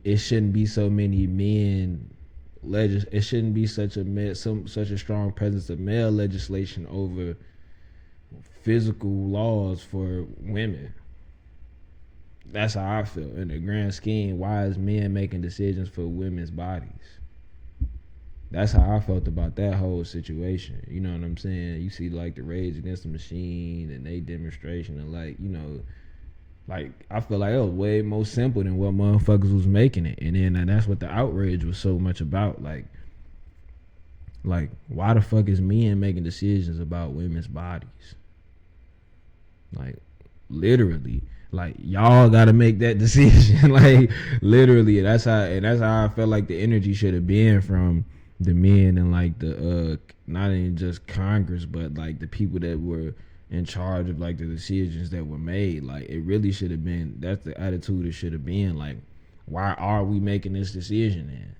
it shouldn't be so many men. It shouldn't be such a strong presence of male legislation over physical laws for women. That's how I feel. In the grand scheme, why is men making decisions for women's bodies? That's how I felt about that whole situation. You know what I'm saying? You see like the Rage Against the Machine and they demonstration, and like, you know, like I feel like it was way more simple than what motherfuckers was making it. And then that's what the outrage was so much about. Like why the fuck is men making decisions about women's bodies? Like literally, like y'all gotta make that decision. Like literally, that's how I felt like the energy should have been from the men and like the not even just Congress, but like the people that were in charge of like the decisions that were made. Like it really should have been, that's the attitude it should have been. Like, why are we making this decision then?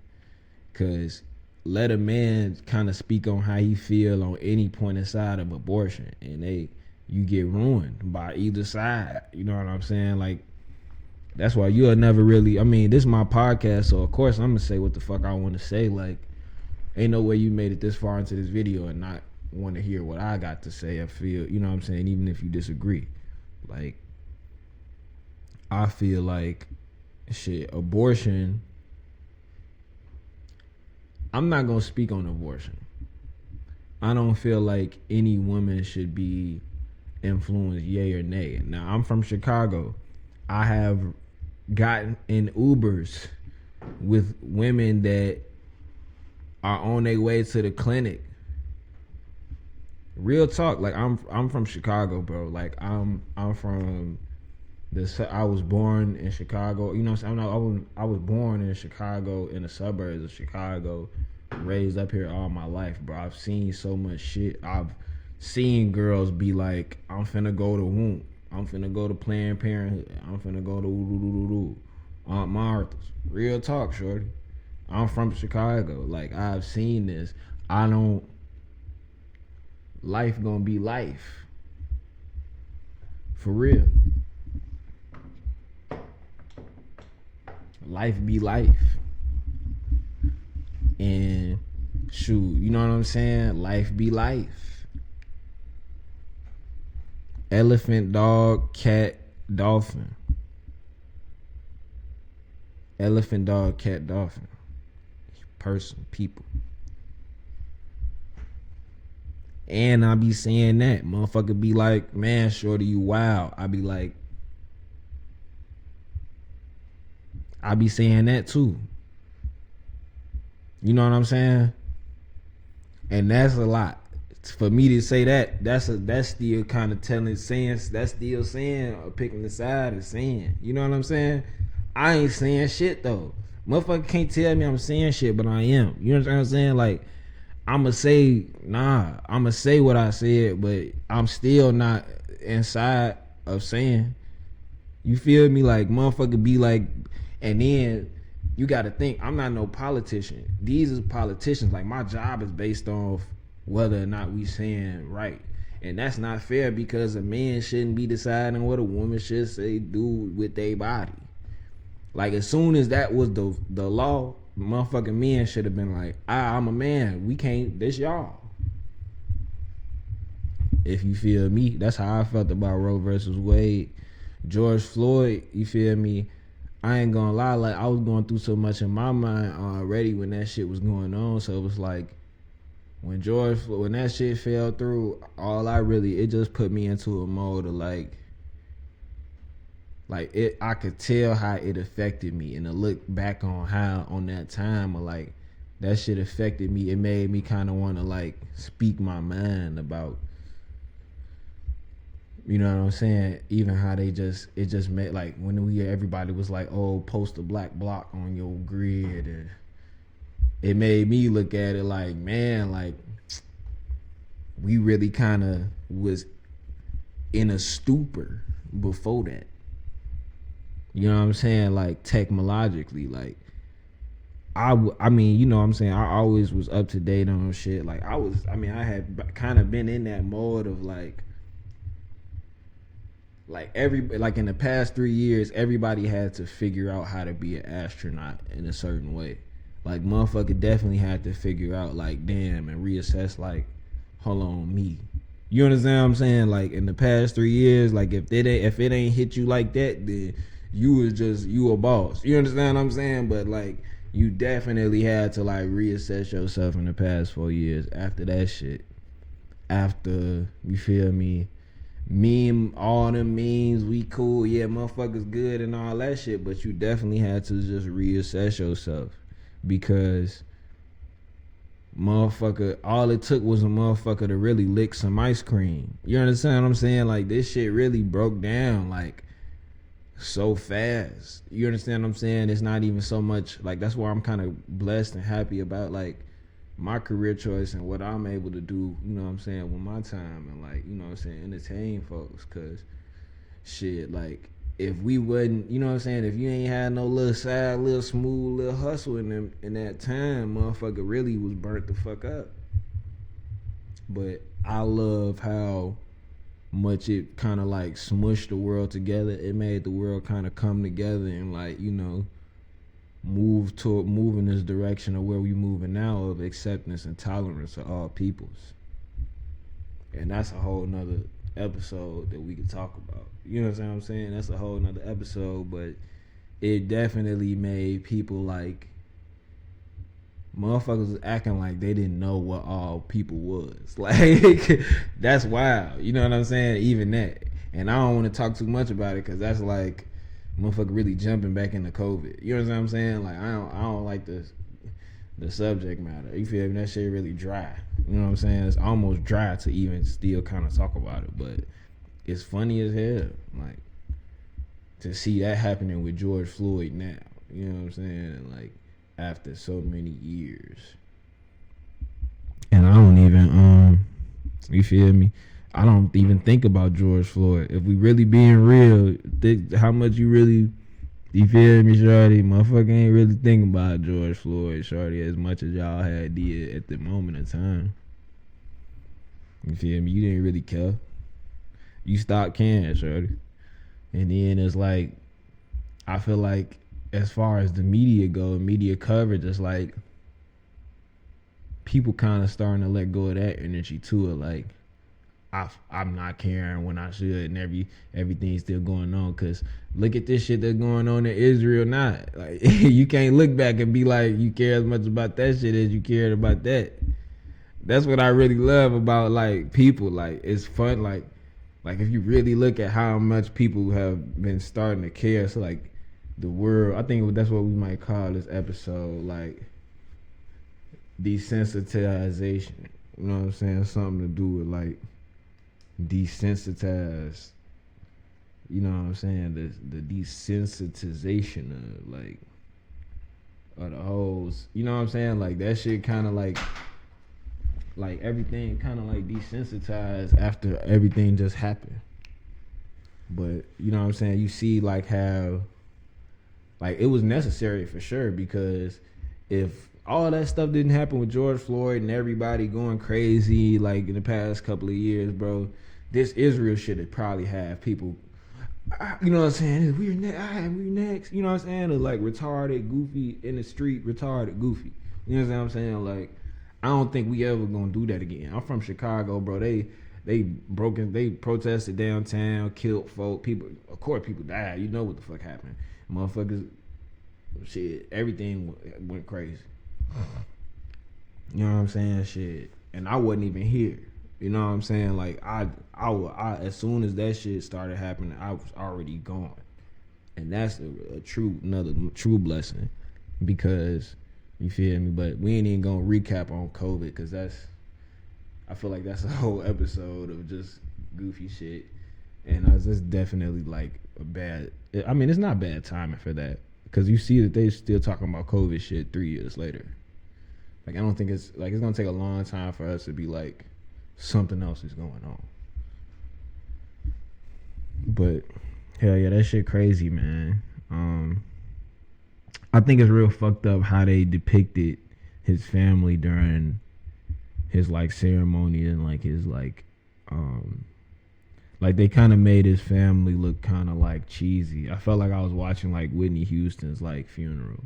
Because let a man kind of speak on how he feel on any point inside of abortion, and you get ruined by either side. You know what I'm saying? Like, that's why you'll never really, I mean, this is my podcast, so of course I'm gonna say what the fuck I want to say. Like, ain't no way you made it this far into this video and not want to hear what I got to say. I feel, you know what I'm saying, even if you disagree. Like, I feel like shit, abortion, I'm not gonna speak on abortion. I don't feel like any woman should be influenced, yay or nay. Now, I'm from Chicago. I have gotten in Ubers with women that are on their way to the clinic. Real talk, like I'm from Chicago, bro. Like I'm from this. I was born in Chicago. You know what I'm saying? I was born in Chicago, in the suburbs of Chicago, raised up here all my life, bro. I've seen so much shit. I've seen girls be like, I'm finna go to womb. I'm finna go to Planned Parenthood. I'm finna go to Aunt Martha's. Real talk, shorty. I'm from Chicago. Like, I've seen this. Life gonna be life. For real. Life be life. And shoot, you know what I'm saying? Life be life. Elephant, dog, cat, dolphin. Elephant, dog, cat, dolphin. Person, people. And I be saying that. Motherfucker be like, man, shorty, you wild. I be like, I be saying that too. You know what I'm saying? And that's a lot. For me to say that, that's still kind of telling, saying, that's still saying, or picking the side of saying. You know what I'm saying? I ain't saying shit though. Motherfucker can't tell me I'm saying shit, but I am. You know what I'm saying? Like, I'ma say what I said, but I'm still not inside of saying. You feel me? Like, motherfucker be like, and then you gotta think, I'm not no politician. These is politicians. Like, my job is based off whether or not we saying right. And that's not fair, because a man shouldn't be deciding what a woman should say, do with their body. Like, as soon as that was the law, motherfucking men should have been like, I'm a man. We can't, this y'all. If you feel me, that's how I felt about Roe versus Wade. George Floyd, you feel me? I ain't gonna lie, like, I was going through so much in my mind already when that shit was going on. So it was like, when that shit fell through, it just put me into a mode of like I could tell how it affected me, and to look back on how on that time, or like that shit affected me. It made me kind of want to like speak my mind about, you know what I'm saying? Even how it just made, like, when everybody was like, oh, post a black block on your grid, and it made me look at it like, man, like, we really kind of was in a stupor before that. You know what I'm saying? Like, technologically, like, I mean, you know what I'm saying? I always was up to date on shit. Like, I had kind of been in that mode of like in the past 3 years, everybody had to figure out how to be an astronaut in a certain way. Like, motherfucker definitely had to figure out, like, damn, and reassess, like, hold on, me. You understand what I'm saying? Like, in the past 3 years, like, if it ain't hit you like that, then you a boss. You understand what I'm saying? But like, you definitely had to like reassess yourself in the past 4 years after that shit. After, you feel me, all them memes, we cool, yeah, motherfuckers good and all that shit, but you definitely had to just reassess yourself, because motherfucker, all it took was a motherfucker to really lick some ice cream. You understand what I'm saying? Like, this shit really broke down like so fast. You understand what I'm saying? It's not even so much like, that's why I'm kind of blessed and happy about like my career choice and what I'm able to do, you know what I'm saying, with my time, and like, you know what I'm saying, entertain folks. Cause shit, like, if we wasn't, you know what I'm saying, if you ain't had no little side, little smooth, little hustle in that time, motherfucker really was burnt the fuck up. But I love how much it kind of like smushed the world together. It made the world kind of come together and like, you know, move in this direction of where we moving now, of acceptance and tolerance of all peoples. And that's a whole nother episode that we could talk about. You know what I'm saying? That's a whole nother episode, but it definitely made people like, motherfuckers was acting like they didn't know what all people was. Like, that's wild. You know what I'm saying? Even that. And I don't want to talk too much about it, because that's like motherfucker really jumping back into COVID. You know what I'm saying? Like, I don't like the subject matter. You feel me? That shit really dry. You know what I'm saying? It's almost dry to even still kind of talk about it, but it's funny as hell. Like, to see that happening with George Floyd now. You know what I'm saying? Like, after so many years. And I don't even you feel me, I don't even think about George Floyd. If we really being real, how much you really, you feel me, shorty, motherfucker ain't really thinking about George Floyd, shorty, as much as y'all had did at the moment in time. You feel me? You didn't really care. You stopped caring, shorty. And then it's like, I feel like, as far as the media go, media coverage, it's like people kind of starting to let go of that energy too. Like, I'm not caring when I should, and everything's still going on. Cause look at this shit that's going on in Israel now. Like you can't look back and be like you care as much about that shit as you cared about that. That's what I really love about like people. Like it's fun. Like if you really look at how much people have been starting to care. So like the world. I think that's what we might call this episode. Like desensitization. You know what I'm saying? Something to do with like desensitized. You know what I'm saying? The desensitization of like of the hoes. You know what I'm saying? Like that shit kind of like everything kind of like desensitized after everything just happened. But you know what I'm saying? You see like how like it was necessary for sure, because if all that stuff didn't happen with George Floyd and everybody going crazy like in the past couple of years, bro, this Israel shit would probably have people, you know what I'm saying? We're next. You know what I'm saying? Or like retarded, goofy in the street, retarded, goofy. You know what I'm saying? Like, I don't think we ever gonna do that again. I'm from Chicago, bro. They protested downtown, killed folk. People, of course, people died. You know what the fuck happened? Motherfuckers, shit, everything went crazy. You know what I'm saying? Shit, and I wasn't even here. You know what I'm saying? Like I as soon as that shit started happening, I was already gone, and that's another true blessing, because you feel me. But we ain't even gonna recap on COVID, because I feel like that's a whole episode of just goofy shit, and that's definitely like a bad. I mean, it's not bad timing for that, because you see that they still talking about COVID shit 3 years later. Like I don't think it's gonna take a long time for us to be like something else is going on. But hell yeah, that shit crazy, man. I think it's real fucked up how they depicted his family during his like ceremony, and like his like they kind of made his family look kind of like cheesy. I felt like I was watching like Whitney Houston's like funeral.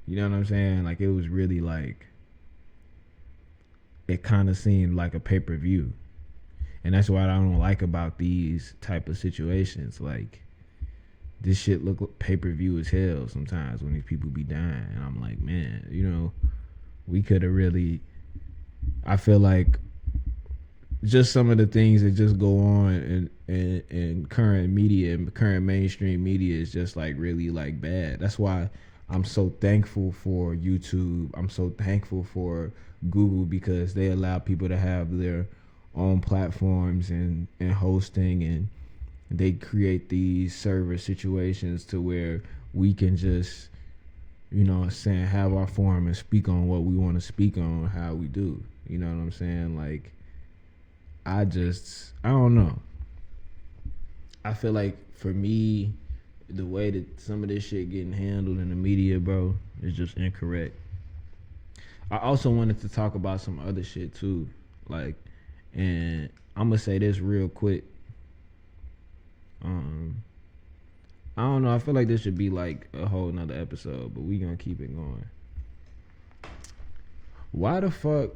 You know what I'm saying? Like it was really like, it kind of seemed like a pay-per-view. And that's what I don't like about these type of situations. Like this shit look pay-per-view as hell sometimes when these people be dying. And I'm like, man, you know, we could have really, I feel like just some of the things that just go on in current media and current mainstream media is just like really like bad. That's why I'm so thankful for YouTube. I'm so thankful for Google, because they allow people to have their own platforms and hosting, and they create these server situations to where we can just, you know what I'm saying, have our forum and speak on what we want to speak on, how we do. You know what I'm saying? Like, I don't know. I feel like for me, the way that some of this shit getting handled in the media, bro, is just incorrect. I also wanted to talk about some other shit too. Like, and I'm gonna say this real quick. I don't know. I feel like this should be like a whole nother episode, but we gonna keep it going. Why the fuck?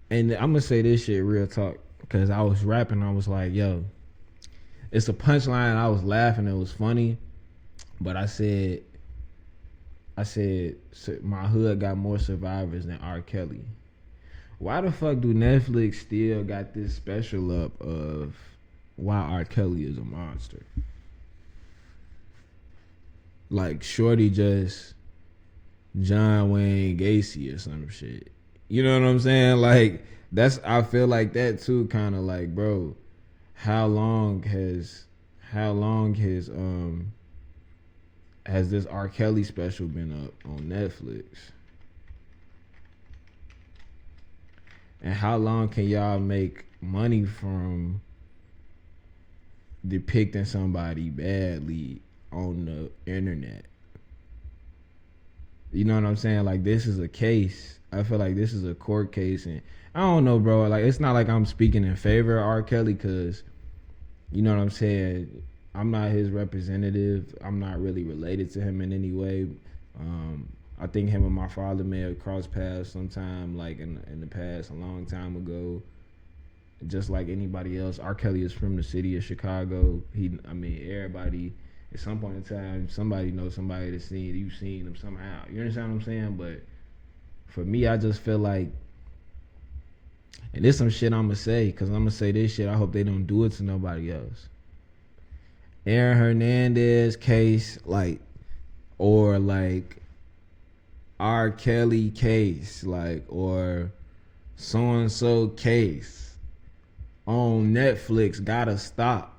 And I'm gonna say this shit real talk, because I was rapping. I was like, yo, it's a punchline. I was laughing. It was funny. But I said, my hood got more survivors than R. Kelly. Why the fuck do Netflix still got this special up of why R. Kelly is a monster? Like Shorty just John Wayne Gacy or some shit. You know what I'm saying? Like I feel like that too, kind of like, bro, how long has this R. Kelly special been up on Netflix? And how long can y'all make money from depicting somebody badly on the internet? You know what I'm saying? Like, this is a case. I feel like this is a court case, and I don't know, bro. Like, it's not like I'm speaking in favor of R. Kelly, because, you know what I'm saying, I'm not his representative. I'm not really related to him in any way. I think him and my father may have crossed paths sometime, like in the past, a long time ago. just like anybody else. R. Kelly is from the city of Chicago. Everybody at some point in time, somebody knows somebody that's seen you've seen them somehow. You understand what I'm saying? But for me, I just feel like, and there's some shit I'm gonna say, because I'm gonna say this shit. I hope they don't do it to nobody else. Aaron Hernandez case, like, or like R. Kelly case, like, or so and so case on Netflix gotta stop.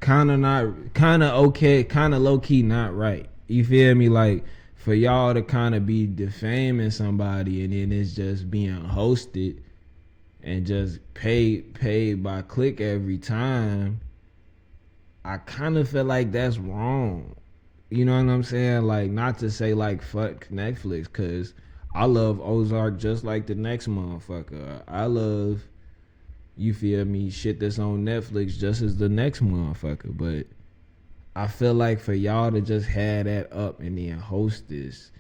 Kinda okay, kinda low key not right. You feel me? Like, for y'all to kinda be defaming somebody and then it's just being hosted and just paid by click every time, I kinda feel like that's wrong. You know what I'm saying? Like, not to say like fuck Netflix, cause I love Ozark just like the next motherfucker. I love, you feel me, shit that's on Netflix just as the next motherfucker. But I feel like for y'all to just have that up and then host this,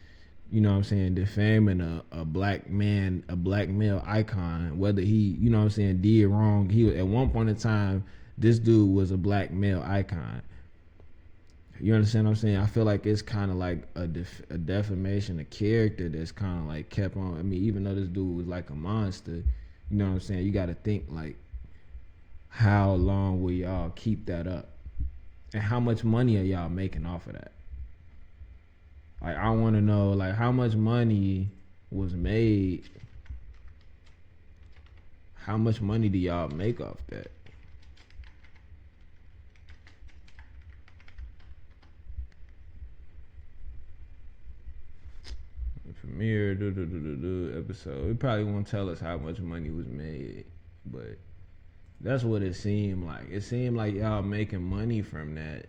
you know what I'm saying, defaming a black man, a black male icon, whether he, you know what I'm saying, did wrong. He, at one point in time, this dude was a black male icon. You understand what I'm saying? I feel like it's kind of like a defamation of character that's kind of like kept on. I mean, even though this dude was like a monster, you know what I'm saying? You got to think like, how long will y'all keep that up? And how much money are y'all making off of that? Like, I want to know, like, how much money was made? How much money do y'all make off that? Premiere episode. It probably won't tell us how much money was made, but that's what it seemed like. It seemed like y'all making money from that.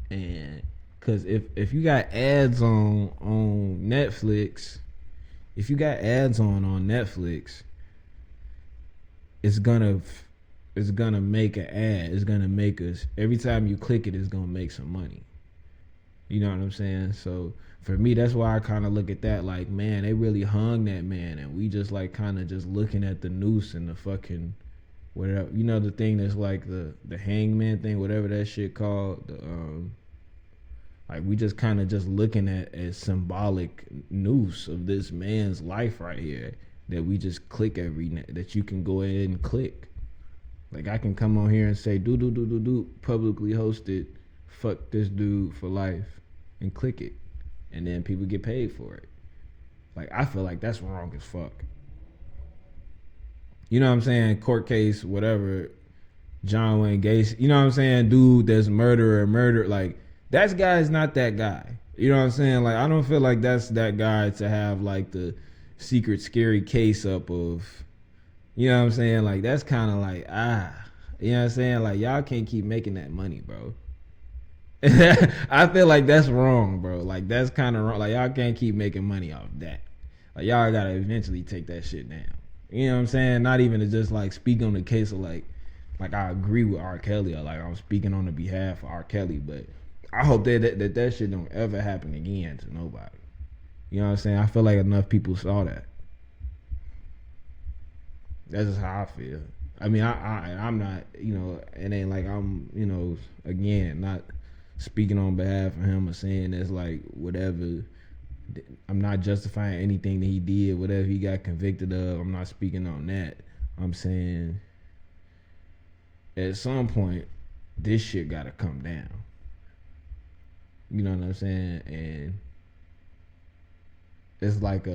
And cause if you got ads on Netflix, if you got ads on Netflix, it's gonna make an ad. It's gonna make us, every time you click it, it's gonna make some money. You know what I'm saying? So for me, that's why I kind of look at that like, man, they really hung that man, and we just like kind of just looking at the noose and the fucking whatever, you know, the thing that's like the hangman thing, whatever that shit called. Like, we just kind of just looking at as symbolic noose of this man's life right here that we just click that you can go ahead and click. Like, I can come on here and say do publicly hosted, fuck this dude for life, and click it, and then people get paid for it. Like, I feel like that's wrong as fuck. You know what I'm saying? Court case, whatever, John Wayne Gacy, you know what I'm saying? Dude that's murder, like, that guy's not that guy. You know what I'm saying? Like, I don't feel like that's that guy to have like the secret scary case up of, you know what I'm saying? Like, that's kind of like, you know what I'm saying? Like, y'all can't keep making that money, bro. I feel like that's wrong, bro. Like, that's kind of wrong. Like, y'all can't keep making money off that. Like, y'all gotta eventually take that shit down. You know what I'm saying? Not even to just like speak on the case of like I agree with R. Kelly, or like I'm speaking on the behalf of R. Kelly, but I hope that shit don't ever happen again to nobody. You know what I'm saying? I feel like enough people saw that. That's just how I feel. I mean, I'm not, you know, it ain't like I'm, you know, again, not speaking on behalf of him or saying that's like whatever. I'm not justifying anything that he did, whatever he got convicted of. I'm not speaking on that. I'm saying at some point, this shit gotta come down. You know what I'm saying? And it's like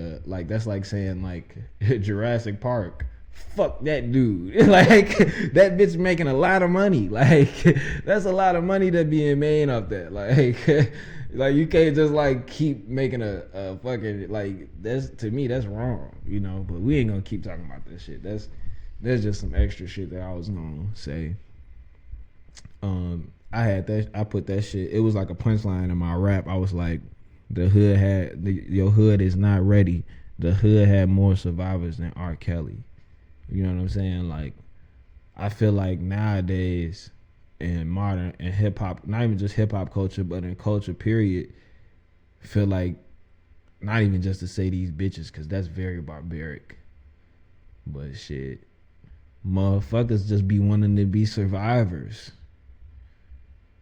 that's like saying like Jurassic Park, fuck that dude. Like, that bitch making a lot of money. Like, that's a lot of money that being made off that. Like, like, you can't just like keep making a fucking, like, that's, to me, that's wrong, you know. But we ain't gonna keep talking about this shit. There's just some extra shit that I was gonna say. I put that shit, it was like a punchline in my rap. I was like, your hood is not ready. The hood had more survivors than R. Kelly. You know what I'm saying? Like, I feel like nowadays in modern and hip hop, not even just hip hop culture, but in culture period, feel like, not even just to say these bitches, because that's very barbaric. But shit, motherfuckers just be wanting to be survivors.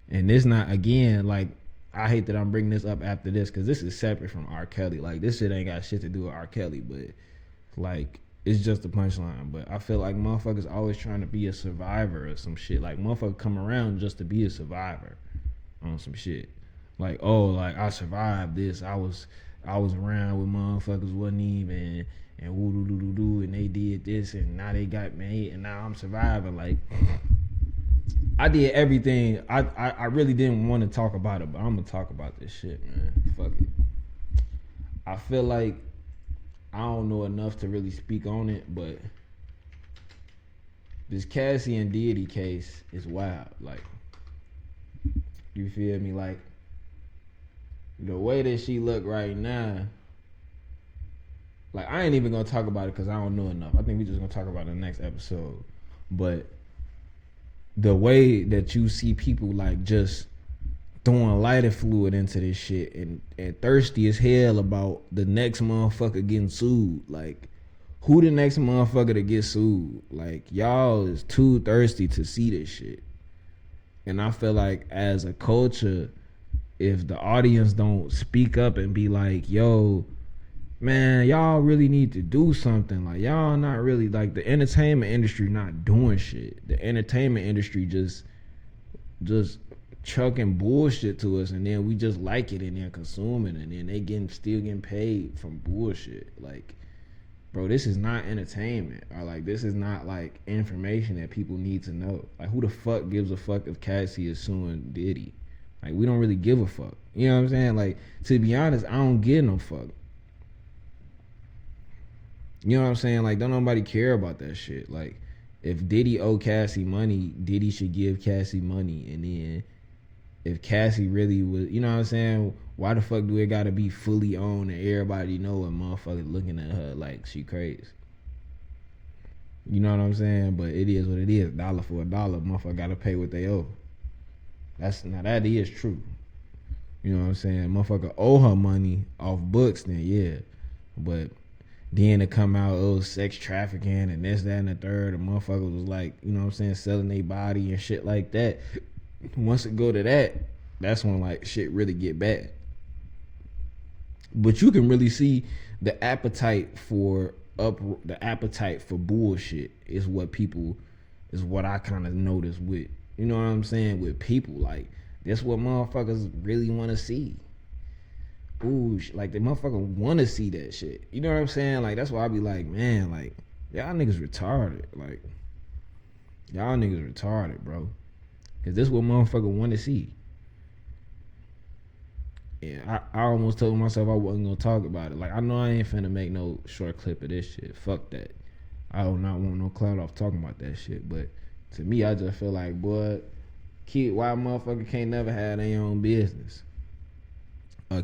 And it's not, again, like, I hate that I'm bringing this up after this because this is separate from R. Kelly. Like, this shit ain't got shit to do with R. Kelly, but like, it's just a punchline. But I feel like motherfuckers always trying to be a survivor or some shit. Like, motherfuckers come around just to be a survivor on some shit. Like, oh, like, I survived this. I was around with motherfuckers wasn't even, and woo doo doo doo doo, and they did this, and now they got made, and now I'm surviving. Like, I did everything. I really didn't want to talk about it, but I'm gonna talk about this shit, man. Fuck it. I feel like I don't know enough to really speak on it, but this Cassie and Diddy case is wild. Like, you feel me? Like, the way that she look right now, like, I ain't even gonna talk about it because I don't know enough. I think we just gonna talk about it in the next episode. But the way that you see people like just throwing lighter fluid into this shit and thirsty as hell about the next motherfucker getting sued. Like, who the next motherfucker to get sued? Like, y'all is too thirsty to see this shit. And I feel like as a culture, if the audience don't speak up and be like, yo, man, y'all really need to do something. Like, y'all not really, like, the entertainment industry not doing shit. The entertainment industry just chucking bullshit to us, and then we just like it and then consume it, and then they still getting paid from bullshit. Like, bro, this is not entertainment, or like, this is not like information that people need to know. Like, who the fuck gives a fuck if Cassie is suing Diddy? Like, we don't really give a fuck. You know what I'm saying? Like, to be honest, I don't give no fuck. You know what I'm saying? Like, don't nobody care about that shit. Like, if Diddy owe Cassie money, Diddy should give Cassie money. And then if Cassie really was, you know what I'm saying? Why the fuck do it gotta be fully owned and everybody know a motherfucker looking at her like she crazy? You know what I'm saying? But it is what it is. $1 for $1, motherfucker gotta pay what they owe. That is true. You know what I'm saying? Motherfucker owe her money off books, then yeah. But then to come out, oh, sex trafficking and this, that, and the third, the motherfucker was like, you know what I'm saying, selling their body and shit like that. Once it go to that, that's when like shit really get bad. But you can really see the appetite for bullshit is what I kind of notice with, you know what I'm saying, with people. Like, that's what motherfuckers really want to see. Ooh, like, the motherfucker want to see that shit. You know what I'm saying? Like, that's why I be like, man, like, y'all niggas retarded. Like, y'all niggas retarded, bro. Because this is what motherfucker want to see. Yeah, I almost told myself I wasn't going to talk about it. Like, I know I ain't finna make no short clip of this shit. Fuck that. I do not want no clout off talking about that shit. But to me, I just feel like, boy, why motherfucker can't never have their own business?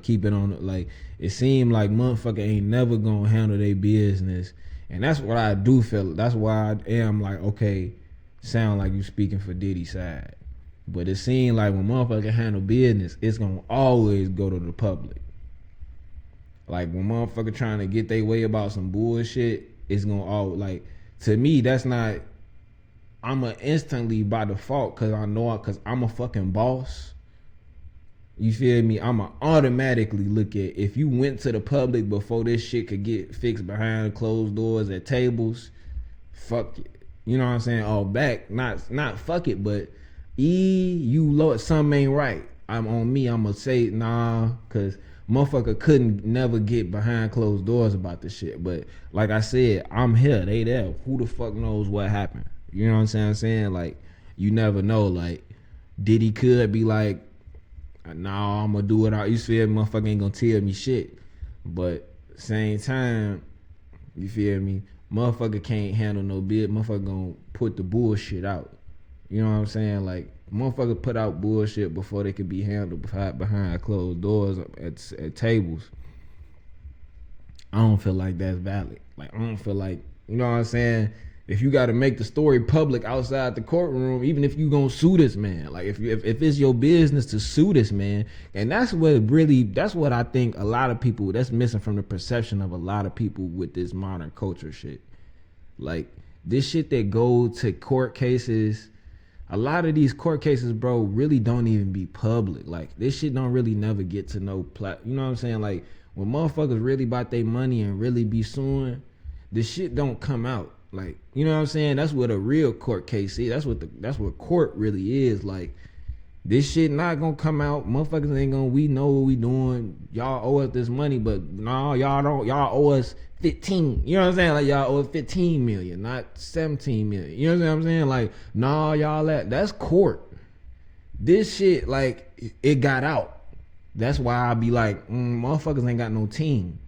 Keep it on, like, it seemed like motherfucker ain't never gonna handle their business. And that's what I do feel. That's why I am like, okay, sound like you speaking for Diddy's side. But it seemed like when motherfucker handle business, it's gonna always go to the public. Like, when motherfucker trying to get their way about some bullshit, it's gonna all, like, to me, that's not, I'ma instantly by default, cause I'm a fucking boss. You feel me? I'ma automatically look at, if you went to the public before this shit could get fixed behind closed doors at tables, fuck it. You know what I'm saying? All back, not fuck it, but you Lord, something ain't right. I'm on me. I'ma say nah, cause motherfucker couldn't never get behind closed doors about this shit. But like I said, I'm here. They there. Who the fuck knows what happened? You know what I'm saying? Like, you never know. Like, Diddy could be like, nah, I'm gonna do it out. You feel me? Motherfucker ain't gonna tell me shit. But same time, you feel me? Motherfucker can't handle no bit. Motherfucker gonna put the bullshit out. You know what I'm saying? Like, motherfucker put out bullshit before they could be handled behind closed doors at tables. I don't feel like that's valid. Like, I don't feel like, you know what I'm saying? If you got to make the story public outside the courtroom, even if you gonna sue this man, like, if it's your business to sue this man, and that's what I think a lot of people, that's missing from the perception of a lot of people with this modern culture shit. Like this shit that go to court cases, a lot of these court cases, bro, really don't even be public. Like this shit don't really never get to no you know what I'm saying? Like when motherfuckers really about their money and really be suing, the shit don't come out. Like, you know what I'm saying? That's what a real court case is. That's what court really is. Like this shit not gonna come out. Motherfuckers ain't gonna, we know what we doing. Y'all owe us this money, but no, y'all don't. Y'all owe us 15. You know what I'm saying? Like y'all owe us 15 million, not 17 million. You know what I'm saying? Like, no, y'all that's court. This shit, like, it got out. That's why I be like, motherfuckers ain't got no team.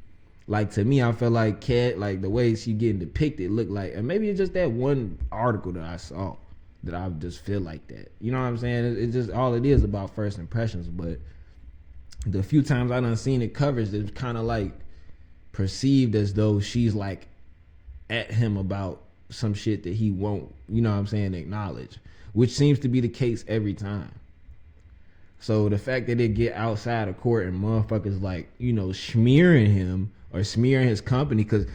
Like to me, I feel like Cat, like the way she getting depicted look like, and maybe it's just that one article that I saw that I just feel like that. You know what I'm saying? It's just all it is about first impressions. But the few times I done seen it coverage, it's kind of like perceived as though she's like at him about some shit that he won't, you know what I'm saying, acknowledge, which seems to be the case every time. So the fact that it get outside of court and motherfuckers like, you know, smearing him or smearing his company, because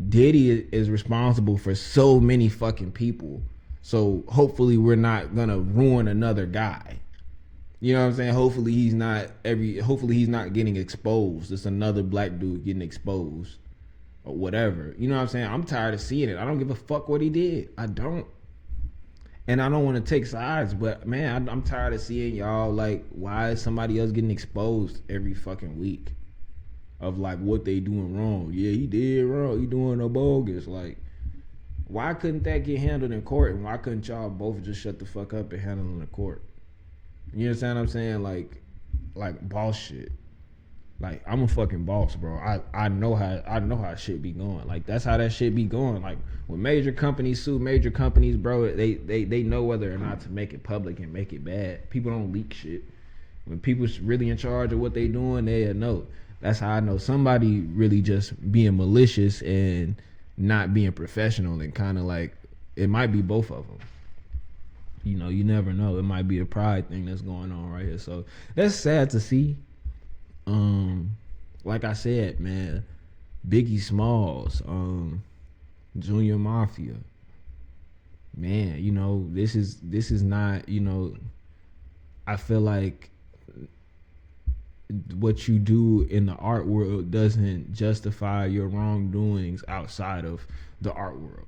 Diddy is responsible for so many fucking people. So hopefully we're not gonna ruin another guy. You know what I'm saying? Hopefully he's not getting exposed. It's another black dude getting exposed or whatever. You know what I'm saying? I'm tired of seeing it. I don't give a fuck what he did. I don't. And I don't want to take sides, but man, I'm tired of seeing y'all like, why is somebody else getting exposed every fucking week of like what they doing wrong? Yeah, he did wrong. He doing a bogus. Like, why couldn't that get handled in court? And why couldn't y'all both just shut the fuck up and handle it in the court? You understand what I'm saying? Like boss shit. Like, I'm a fucking boss, bro. I know how shit be going. Like, that's how that shit be going. Like, when major companies sue major companies, bro, they know whether or not to make it public and make it bad. People don't leak shit. When people's really in charge of what they doing, they know. That's how I know somebody really just being malicious and not being professional, and kind of like, it might be both of them. You know, you never know. It might be a pride thing that's going on right here. So that's sad to see. Like I said, man, Biggie Smalls, Junior Mafia, man, you know, this is not, you know, I feel like what you do in the art world doesn't justify your wrongdoings outside of the art world.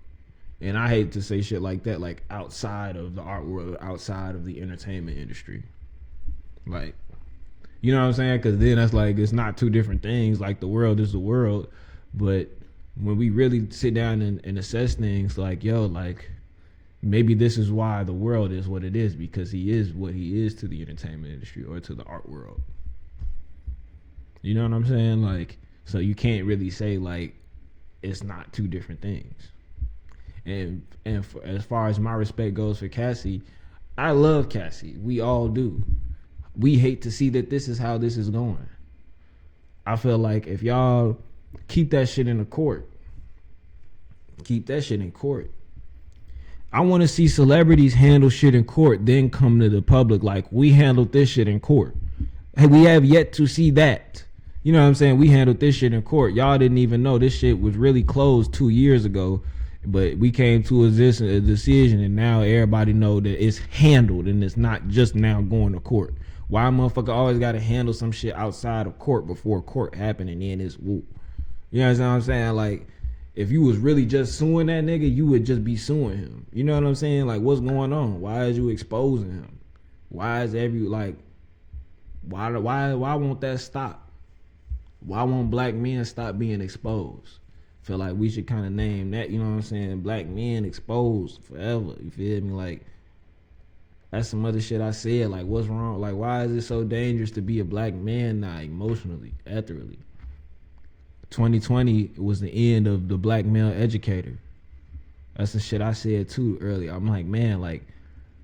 And I hate to say shit like that, like outside of the art world, outside of the entertainment industry. Like, you know what I'm saying? Because then that's like, it's not two different things. Like, the world is the world. But when we really sit down and assess things, like, yo, like, maybe this is why the world is what it is, because he is what he is to the entertainment industry or to the art world. You know what I'm saying? Like, so you can't really say, like, it's not two different things. And for, as far as my respect goes for Cassie, I love Cassie. We all do. We hate to see that this is how this is going. I feel like if y'all keep that shit in the court, keep that shit in court. I want to see celebrities handle shit in court, then come to the public like, we handled this shit in court. Hey, we have yet to see that. You know what I'm saying? We handled this shit in court. Y'all didn't even know this shit was really closed 2 years ago, but we came to a decision, and now everybody know that it's handled and it's not just now going to court. Why motherfucker always got to handle some shit outside of court before court happened, and then it's whoop. You know what I'm saying? Like, if you was really just suing that nigga, you would just be suing him. You know what I'm saying? Like, what's going on? Why is you exposing him? Why is why won't that stop? Why won't black men stop being exposed? Feel like we should kind of name that, you know what I'm saying? Black men exposed forever. You feel me? Like, that's some other shit I said. Like, what's wrong? Like, why is it so dangerous to be a black man now, emotionally, ethically? 2020 was the end of the black male educator. That's the shit I said too earlier. I'm like, man, like,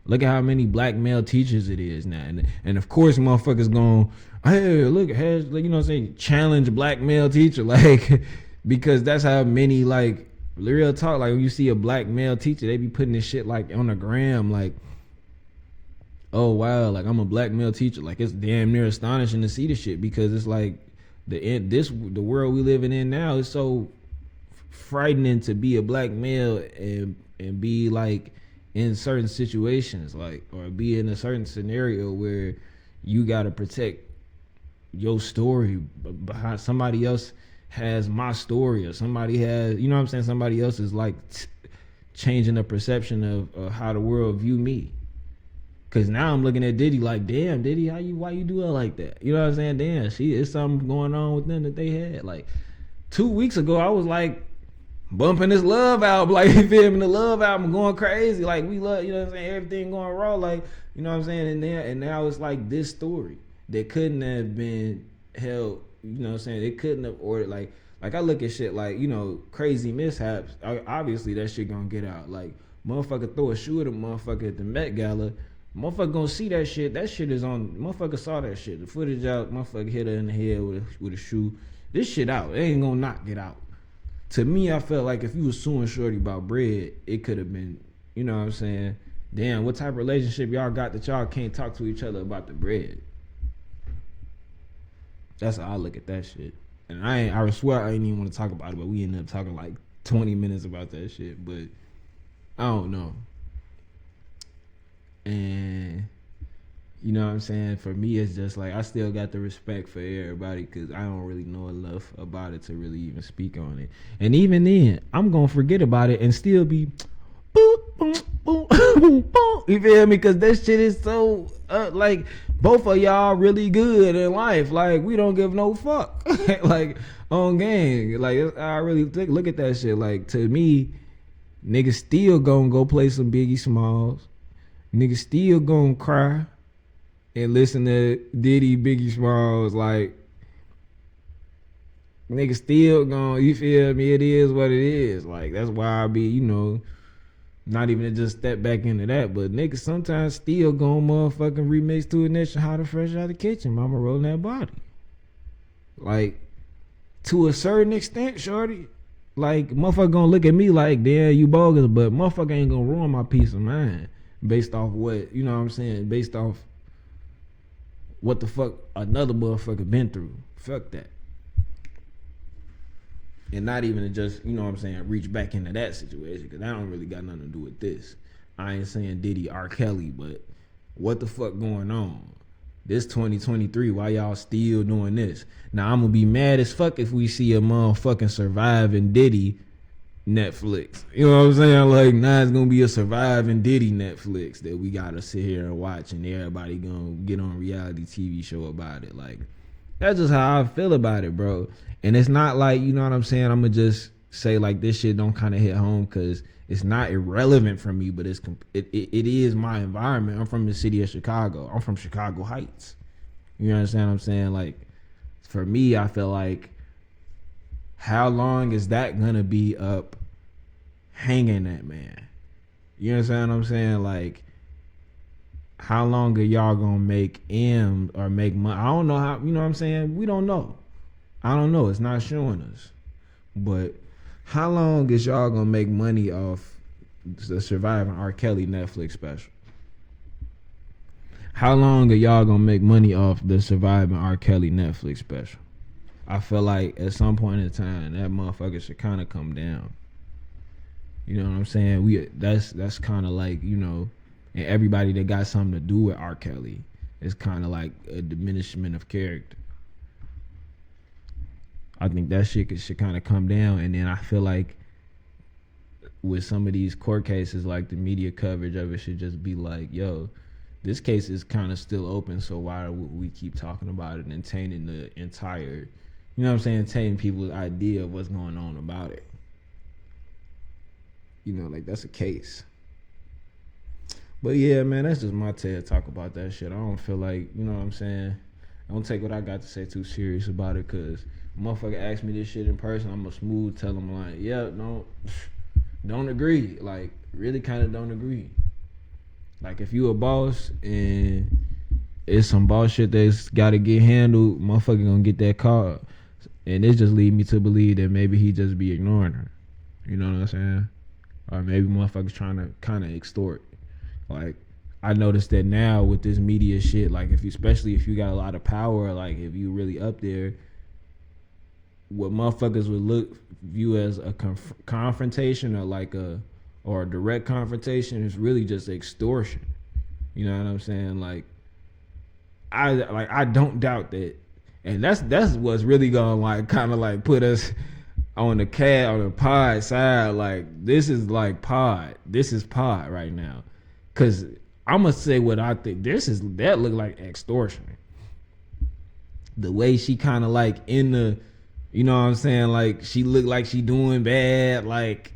look at how many black male teachers it is now. And of course, motherfuckers going, hey, look, you know what I'm saying? Challenge black male teacher. Like, because that's how many, like, real talk, like, when you see a black male teacher, they be putting this shit, like, on the gram, like, oh, wow, like, I'm a black male teacher. Like, it's damn near astonishing to see this shit, because it's like, the world we living in now is so frightening to be a black male and be like in certain situations, like, or be in a certain scenario where you gotta protect your story behind somebody else has my story, or somebody has, you know what I'm saying, somebody else is like changing the perception of how the world view me. Cause now I'm looking at Diddy like, damn, Diddy, why you do her like that? You know what I'm saying? Damn, it's something going on with them that they had. Like 2 weeks ago, I was like bumping this Love album, like, you feel me? The Love album going crazy, like we love, you know what I'm saying? Everything going raw, like, you know what I'm saying? And now it's like this story that couldn't have been held, you know what I'm saying? It couldn't have ordered, like I look at shit like, you know, crazy mishaps. Obviously that shit gonna get out. Like motherfucker throw a shoe at a motherfucker at the Met Gala. Motherfucker gonna see that shit. That shit is on. Motherfucker saw that shit. The footage out. Motherfucker hit her in the head with a shoe. This shit out. It ain't gonna not get out. To me, I felt like if you was suing Shorty about bread, it could have been, you know what I'm saying? Damn, what type of relationship y'all got that y'all can't talk to each other about the bread? That's how I look at that shit. And I swear I ain't even want to talk about it, but we ended up talking like 20 minutes about that shit. But I don't know. And you know what I'm saying? For me, it's just like I still got the respect for everybody because I don't really know enough about it to really even speak on it. And even then, I'm gonna forget about it and still be boop, boop, boop, boop, boop. You feel me? Because that shit is so like both of y'all really good in life. Like we don't give no fuck. Like on gang. Like I really look at that shit. Like to me, niggas still gonna go play some Biggie Smalls. Niggas still gonna cry and listen to Diddy, Biggie Smalls. Like niggas still gonna, you feel me? It is what it is. Like that's why I be, you know, not even to just step back into that, but niggas sometimes still gonna motherfucking remix to a nation Hot and Fresh Out the Kitchen. Mama rolling that body. Like to a certain extent, shorty. Like motherfucker gonna look at me like, damn, you bogus, but motherfucker ain't gonna ruin my peace of mind. Based off what, you know what I'm saying? Based off what the fuck another motherfucker been through. Fuck that. And not even to just, you know what I'm saying, reach back into that situation, because that don't really got nothing to do with this. I ain't saying Diddy, R. Kelly, but what the fuck going on? This 2023, why y'all still doing this? Now I'm gonna be mad as fuck if we see a motherfucking Surviving Diddy Netflix. You know what I'm saying? Like now it's gonna be a Surviving Diddy Netflix that we gotta sit here and watch, and everybody gonna get on a reality TV show about it. Like that's just how I feel about it, bro. And it's not like, you know what I'm saying, I'm gonna just say like this shit don't kind of hit home because it's not irrelevant for me, but it is my environment. I'm from the city of Chicago. I'm from Chicago Heights. You understand what I'm saying? Like for me, I feel like how long is that gonna be up hanging that man? You understand what I'm saying? Like how long are y'all gonna make M or make money? I don't know how, you know what I'm saying? We don't know. I don't know. It's not showing us. But how long is y'all gonna make money off the Surviving R. Kelly Netflix special? How long are y'all gonna make money off the Surviving R. Kelly Netflix special? I feel like at some point in time that motherfucker should kind of come down. You know what I'm saying? That's kind of like, you know, and everybody that got something to do with R. Kelly is kind of like a diminishment of character. I think that shit should kind of come down, and then I feel like with some of these court cases, like the media coverage of it should just be like, yo, this case is kind of still open, so why would we keep talking about it and tainting the entire, you know what I'm saying, tainting people's idea of what's going on about it. You know, like that's a case. But yeah, man, that's just my TED talk about that shit. I don't feel like, you know what I'm saying, I don't take what I got to say too serious about it, because motherfucker ask me this shit in person, I'm a smooth tell him like, yeah, don't agree. Like, really kind of don't agree. Like, if you a boss and it's some boss shit that's got to get handled, motherfucker gonna get that call. And it just lead me to believe that maybe he just be ignoring her. You know what I'm saying? Or maybe motherfuckers trying to kind of extort. Like, I noticed that now with this media shit, like, especially if you got a lot of power, like, if you really up there, what motherfuckers would view as a confrontation or a direct confrontation is really just extortion. You know what I'm saying? Like I don't doubt that, and that's what's really gonna like kind of like put us on the pod side. Like this is pod right now, cause I'm gonna say what I think. That look like extortion. The way she kind of like in the, you know what I'm saying, like she look like she doing bad, like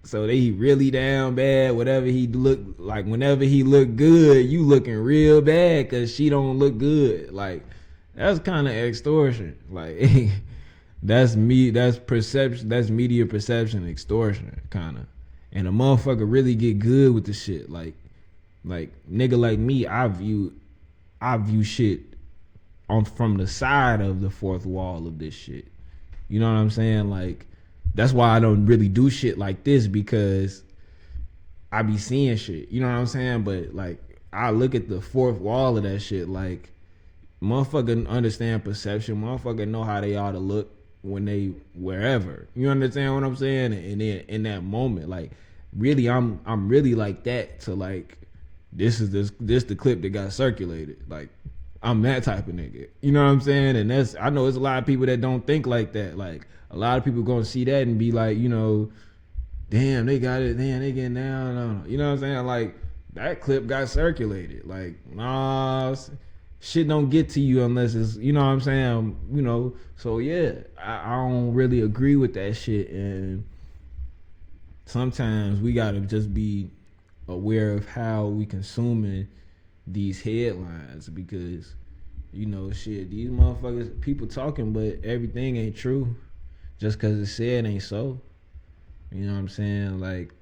so they really down bad. Whatever he look like, whenever he look good, you looking real bad because she don't look good. Like that's kind of extortion. Like that's perception. That's media perception extortion kind of. And a motherfucker really get good with the shit. Like nigga like me, I view shit on from the side of the fourth wall of this shit. You know what I'm saying? Like that's why I don't really do shit like this, because I be seeing shit. You know what I'm saying? But like I look at the fourth wall of that shit, like motherfucker understand perception, motherfucker know how they ought to look when they wherever. You understand what I'm saying? And then in that moment, like really I'm really like that to like this the clip that got circulated. Like I'm that type of nigga. You know what I'm saying? And I know there's a lot of people that don't think like that. Like a lot of people gonna see that and be like, you know, damn, they got it, damn, they getting down. You know what I'm saying? Like that clip got circulated. Like, nah, shit don't get to you unless it's, you know what I'm saying? You know, so yeah, I don't really agree with that shit. And sometimes we gotta just be aware of how we consuming these headlines, because you know shit, these motherfuckers, people talking, but everything ain't true just because it's said ain't so. You know what I'm saying? Like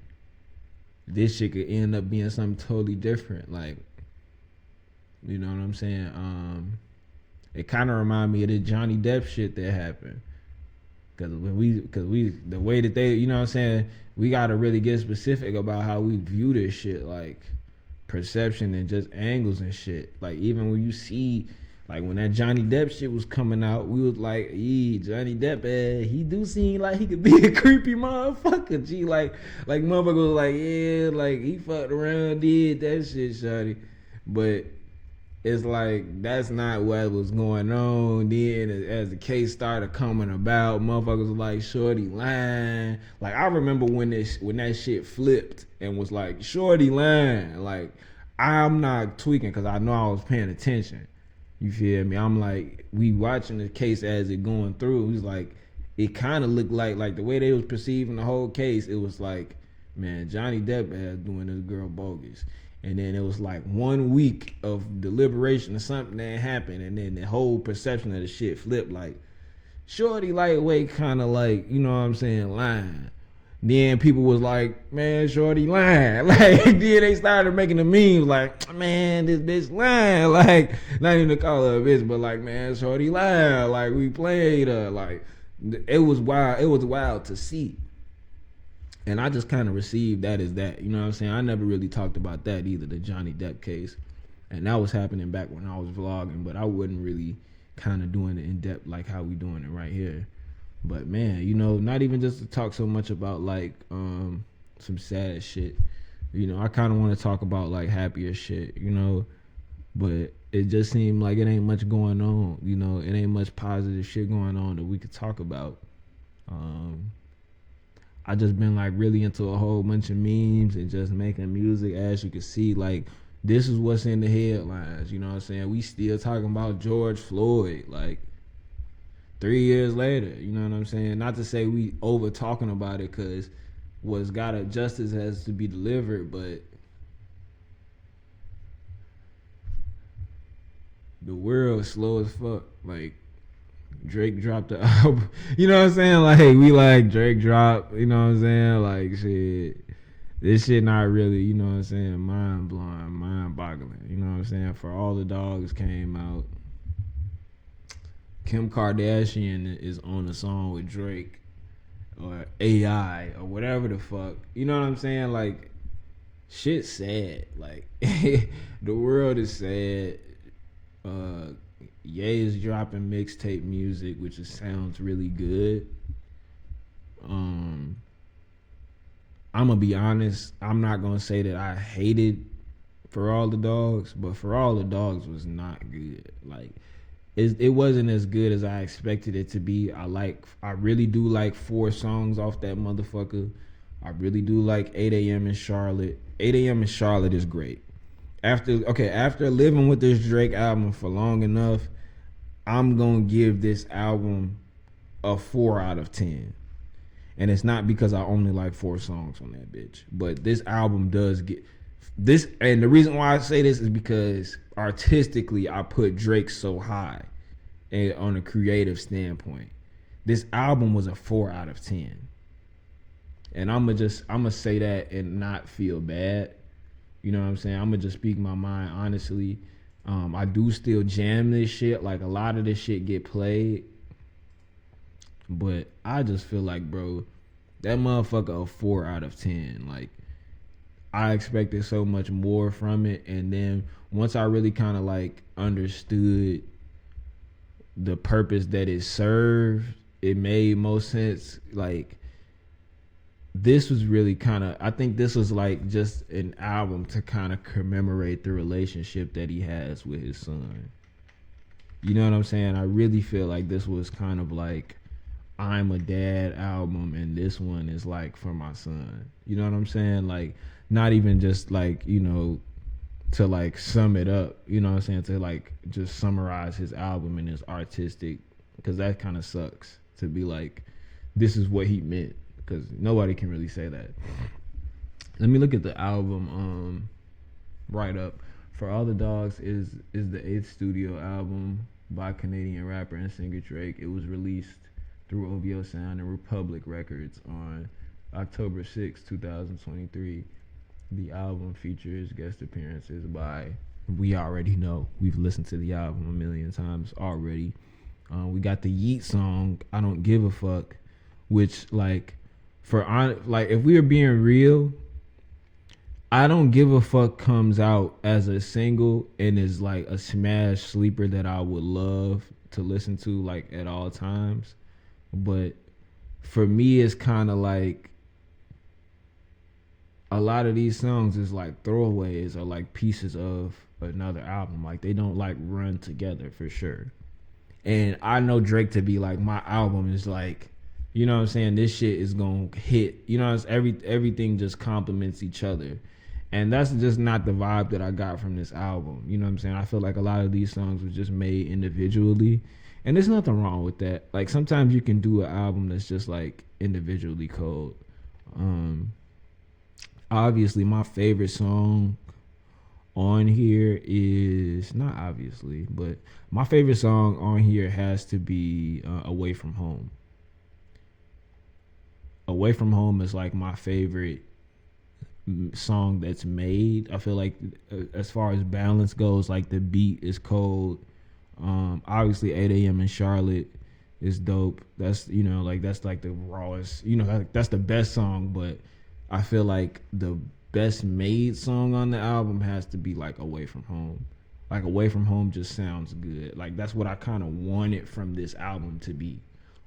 this shit could end up being something totally different. Like, you know what I'm saying? It kind of remind me of the Johnny Depp shit that happened, because the way that they, you know what I'm saying, we gotta really get specific about how we view this shit, like perception and just angles and shit. Like even when you see, like when that Johnny Depp shit was coming out, we was like, Johnny Depp, he do seem like he could be a creepy motherfucker. G, like motherfucker was like, yeah, like he fucked around, did that shit, shawty. But it's like that's not what was going on. Then as the case started coming about, motherfuckers was like, shorty lying. Like I remember when that shit flipped and was like, shorty lying. Like I'm not tweaking because I know I was paying attention. You feel me? I'm like, we watching the case as it going through. It was like, it kind of looked like the way they was perceiving the whole case. It was like, man, Johnny Depp is doing this girl bogus. And then it was like 1 week of deliberation or something that happened, and then the whole perception of the shit flipped. Like shorty lightweight kind of like, you know what I'm saying, lying. Then people was like, man, shorty lying. Like then they started making the memes like, man, this bitch lying. Like not even to call her a bitch, but like, man, shorty lying. Like we played her. Like it was wild. It was wild to see. And I just kind of received that as that. You know what I'm saying? I never really talked about that either, the Johnny Depp case. And that was happening back when I was vlogging, but I wasn't really kind of doing it in depth like how we doing it right here. But man, you know, not even just to talk so much about like some sad shit. You know, I kind of want to talk about like happier shit, you know. But it just seemed like it ain't much going on. You know, it ain't much positive shit going on that we could talk about. I just been like really into a whole bunch of memes and just making music. As you can see, like this is what's in the headlines. You know what I'm saying? We still talking about George Floyd like 3 years later. You know what I'm saying? Not to say we over talking about it, because what's gotta justice has to be delivered, but the world is slow as fuck. Like Drake dropped the album. You know what I'm saying? Like we like Drake dropped, you know what I'm saying? Like shit. This shit not really, you know what I'm saying, mind blowing, mind boggling. You know what I'm saying? For All the Dogs came out. Kim Kardashian is on a song with Drake or AI or whatever the fuck. You know what I'm saying? Like shit's sad. Like the world is sad. Ye is dropping mixtape music, which sounds really good. I'm gonna be honest. I'm not gonna say that I hated For All the Dogs, but For All the Dogs was not good. Like it wasn't as good as I expected it to be. I really do like 4 songs off that motherfucker. I really do like 8 a.m. in Charlotte. 8 a.m. in Charlotte is great. After living with this Drake album for long enough, I'm gonna give this album a 4 out of 10. And it's not because I only like 4 songs on that bitch, but this album does get this. And the reason why I say this is because artistically, I put Drake so high, and on a creative standpoint, this album was a 4 out of 10. And I'm gonna say that and not feel bad. You know what I'm saying? I'm gonna just speak my mind honestly. I do still jam this shit. Like a lot of this shit get played. But I just feel like, bro, that motherfucker a 4 out of 10. Like, I expected so much more from it. And then once I really kind of like understood the purpose that it served, it made most sense. Like, this was really kind of, I think this was like just an album to kind of commemorate the relationship that he has with his son. You know what I'm saying? I really feel like this was kind of like I'm a Dad album, and this one is like for my son. You know what I'm saying? Like, not even just like, you know, to like sum it up, you know what I'm saying? To like just summarize his album and his artistic, because that kind of sucks to be like, this is what he meant, because nobody can really say that. Let me look at the album right up. For All the Dogs is the 8th studio album by Canadian rapper and singer Drake. It was released through OVO Sound and Republic Records on October 6, 2023. The album features guest appearances by, we already know, we've listened to the album a million times already. We got the Yeet song, I Don't Give a Fuck, which like, if we are being real, I Don't Give a Fuck comes out as a single and is like a smash sleeper that I would love to listen to like at all times. But for me, it's kind of like a lot of these songs is like throwaways or like pieces of another album. Like they don't like run together for sure. And I know Drake to be like, my album is like, you know what I'm saying, this shit is gonna hit. You know, it's everything just complements each other. And that's just not the vibe that I got from this album. You know what I'm saying? I feel like a lot of these songs were just made individually. And there's nothing wrong with that. Like sometimes you can do an album that's just like individually cold. Obviously my favorite song on here is, not obviously, but my favorite song on here has to be Away From Home. Away From Home is like my favorite song that's made. I feel like as far as balance goes, like the beat is cold. Obviously 8 a.m. in Charlotte is dope. That's, you know, like that's like the rawest, you know, that's the best song. But I feel like the best made song on the album has to be like Away From Home. Like Away From Home just sounds good. Like that's what I kind of wanted from this album to be.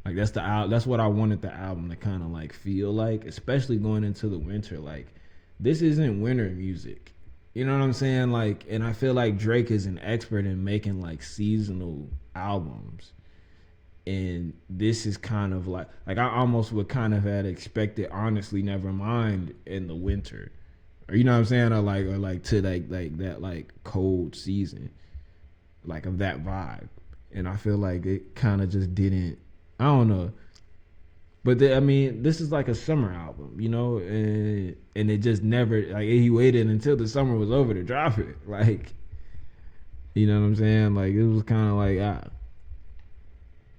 Like that's what I wanted the album to kind of like feel like, especially going into the winter. Like this isn't winter music. You know what I'm saying? Like, and I feel like Drake is an expert in making like seasonal albums. And this is kind of like I almost would kind of had expected Honestly Nevermind in the winter. Or you know what I'm saying? Or like to like that like cold season. Like of that vibe. And I feel like it kind of just didn't, I don't know. But I mean, this is like a summer album, you know, and it just never, like he waited until the summer was over to drop it. Like, you know what I'm saying? Like it was kind of like,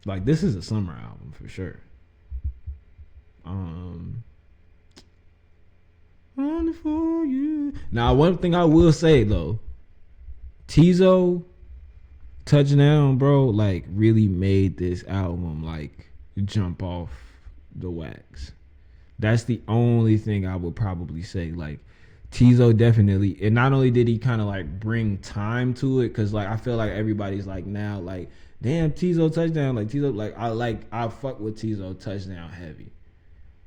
like this is a summer album for sure. Only for you. Now, one thing I will say though, Tizo Touchdown, bro, like really made this album like jump off the wax. That's the only thing I would probably say. Like Tizo definitely, and not only did he kind of like bring time to it, because like I feel like everybody's like now like, damn, Tizo touchdown, like Tizo, I fuck with Tizo touchdown heavy,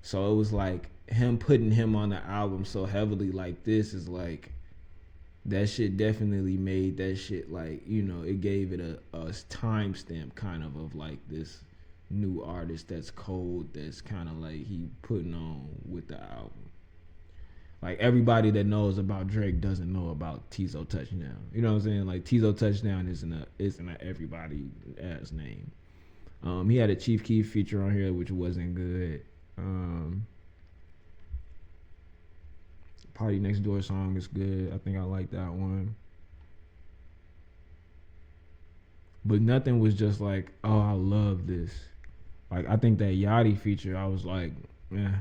so it was like him putting him on the album so heavily like this is like that shit definitely made that shit like, you know, it gave it a timestamp kind of like this new artist that's cold, that's kind of like he putting on with the album. Like everybody that knows about Drake doesn't know about Tizo Touchdown. You know what I'm saying? Like Tizo Touchdown isn't a everybody ass name. He had a Chief Keef feature on here which wasn't good. Party Next Door song is good. I think I like that one. But nothing was just like, oh, I love this. Like I think that Yachty feature, I was like, yeah.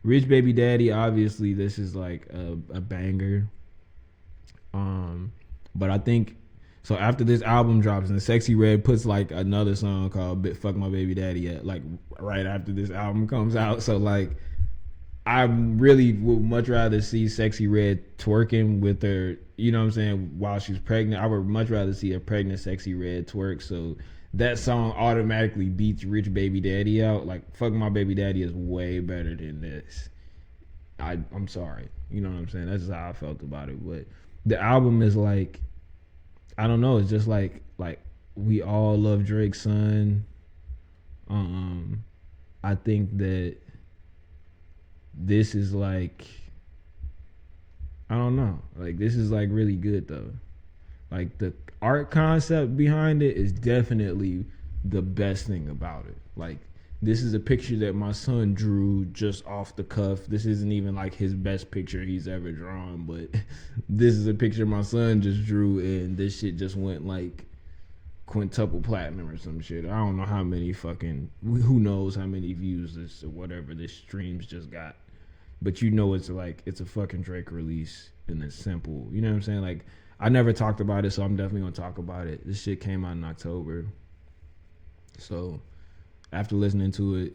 Rich Baby Daddy, obviously this is like a banger. But I think so after this album drops and Sexy Red puts like another song called Fuck My Baby Daddy at like right after this album comes out. So like I really would much rather see Sexy Red twerking with her, you know what I'm saying, while she's pregnant. I would much rather see a pregnant Sexy Red twerk. So that song automatically beats Rich Baby Daddy out. Like, Fuck My Baby Daddy is way better than this. I'm sorry. You know what I'm saying? That's just how I felt about it. But the album is like, I don't know. It's just like we all love Drake's son. I think that this is like, I don't know. Like, this is like really good though. Like the art concept behind it is definitely the best thing about it. Like this is a picture that my son drew just off the cuff. This isn't even like his best picture he's ever drawn, but this is a picture my son just drew, and this shit just went like quintuple platinum or some shit. I don't know how many fucking, who knows how many views this or whatever this streams just got. But you know it's like, it's a fucking Drake release and it's simple. You know what I'm saying? Like, I never talked about it, so I'm definitely gonna talk about it. This shit came out in October. So after listening to it,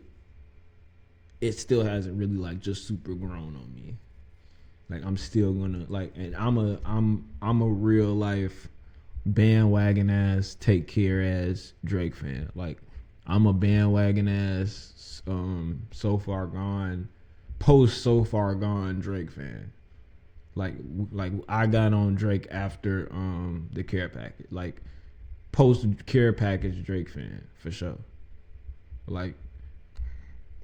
it still hasn't really like just super grown on me. Like I'm still gonna like, and I'm a real life bandwagon ass Take Care ass Drake fan. Like I'm a bandwagon ass So Far Gone, post So Far Gone Drake fan. Like I got on Drake after the Care Package. Like post Care Package Drake fan for sure. Like,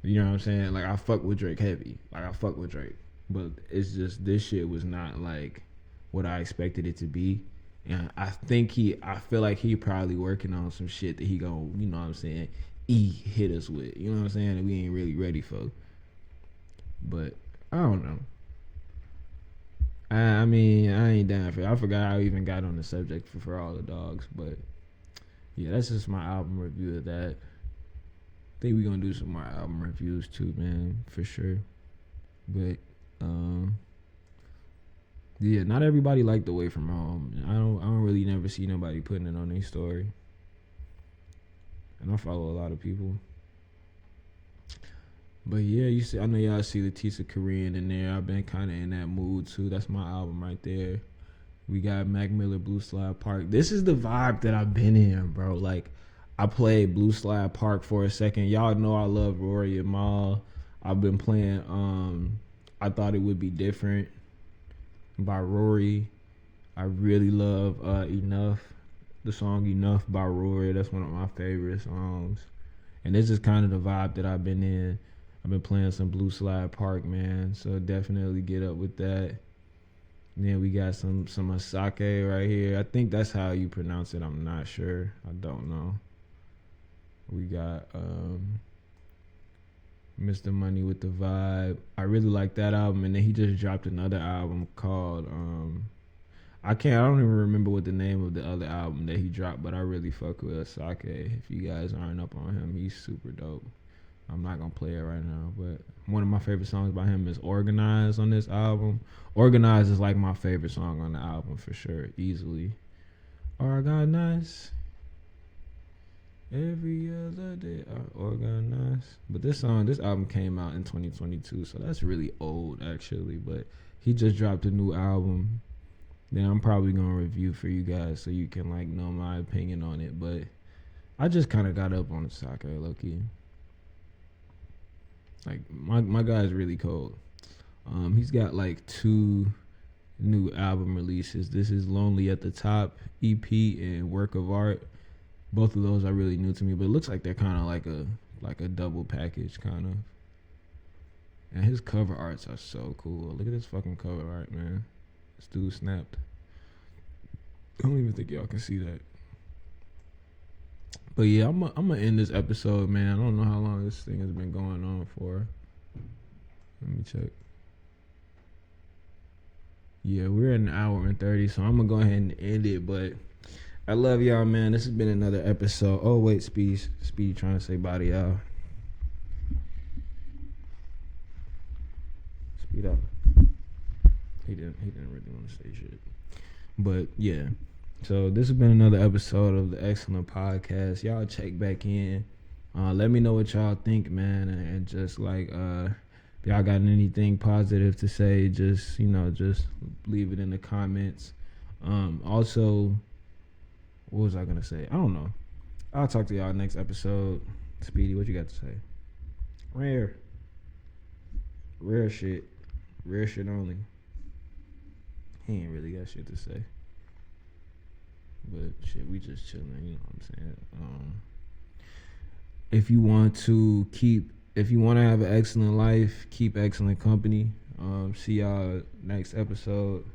you know what I'm saying? Like I fuck with Drake heavy. Like I fuck with Drake. But it's just this shit was not like what I expected it to be. And I feel like he probably working on some shit that he gon', you know what I'm saying, hit us with. You know what I'm saying? That we ain't really ready for. But I don't know. I mean, I ain't down for it. I forgot I even got on the subject for All the Dogs, but yeah, that's just my album review of that. I think we're gonna do some more album reviews too, man, for sure. But yeah, not everybody liked Away From Home. I don't really never see nobody putting it on their story. And I follow a lot of people. But yeah, you see, I know y'all see Leticia Korean in there. I've been kind of in that mood too. That's my album right there. We got Mac Miller, Blue Slide Park. This is the vibe that I've been in, bro. Like, I played Blue Slide Park for a second. Y'all know I love Rory and Mal. I've been playing I Thought It Would Be Different by Rory. I really love Enough. The song Enough by Rory. That's one of my favorite songs. And this is kind of the vibe that I've been in. I've been playing some Blue Slide Park, man. So definitely get up with that. And then we got some Asake right here. I think that's how you pronounce it. I'm not sure. I don't know. We got Mr. Money with the Vibe. I really like that album. And then he just dropped another album called I don't even remember what the name of the other album that he dropped, but I really fuck with Asake. If you guys aren't up on him, he's super dope. I'm not gonna play it right now, but one of my favorite songs by him is Organize on this album. Organize is like my favorite song on the album for sure, easily. Organize every other day. Organize. But this album came out in 2022, so that's really old actually. But he just dropped a new album. Then I'm probably gonna review for you guys so you can like know my opinion on it. But I just kind of got up on the soccer, low key. Like my guy's really cold. He's got like 2 new album releases. This is Lonely at the Top EP and Work of Art. Both of those are really new to me, but it looks like they're kind of like a double package kind of. And his cover arts are so cool. Look at this fucking cover art, man. This dude snapped. I don't even think y'all can see that. But yeah, I'm gonna end this episode, man. I don't know how long this thing has been going on for. Let me check. Yeah, we're at 1 hour and 30, so I'm gonna go ahead and end it. But I love y'all, man. This has been another episode. Oh wait, Speedy trying to say bye to y'all. Speed up. He didn't really want to say shit. But yeah. So this has been another episode of the XCLNT podcast. Y'all check back in. Let me know what y'all think, man, and just like if y'all got anything positive to say, just just leave it in the comments. Also, what was I gonna say? I don't know. I'll talk to y'all next episode. Speedy, what you got to say? Rare shit only. He ain't really got shit to say. But shit, we just chilling, you know what I'm saying? If you want to have an excellent life, keep excellent company. See y'all next episode.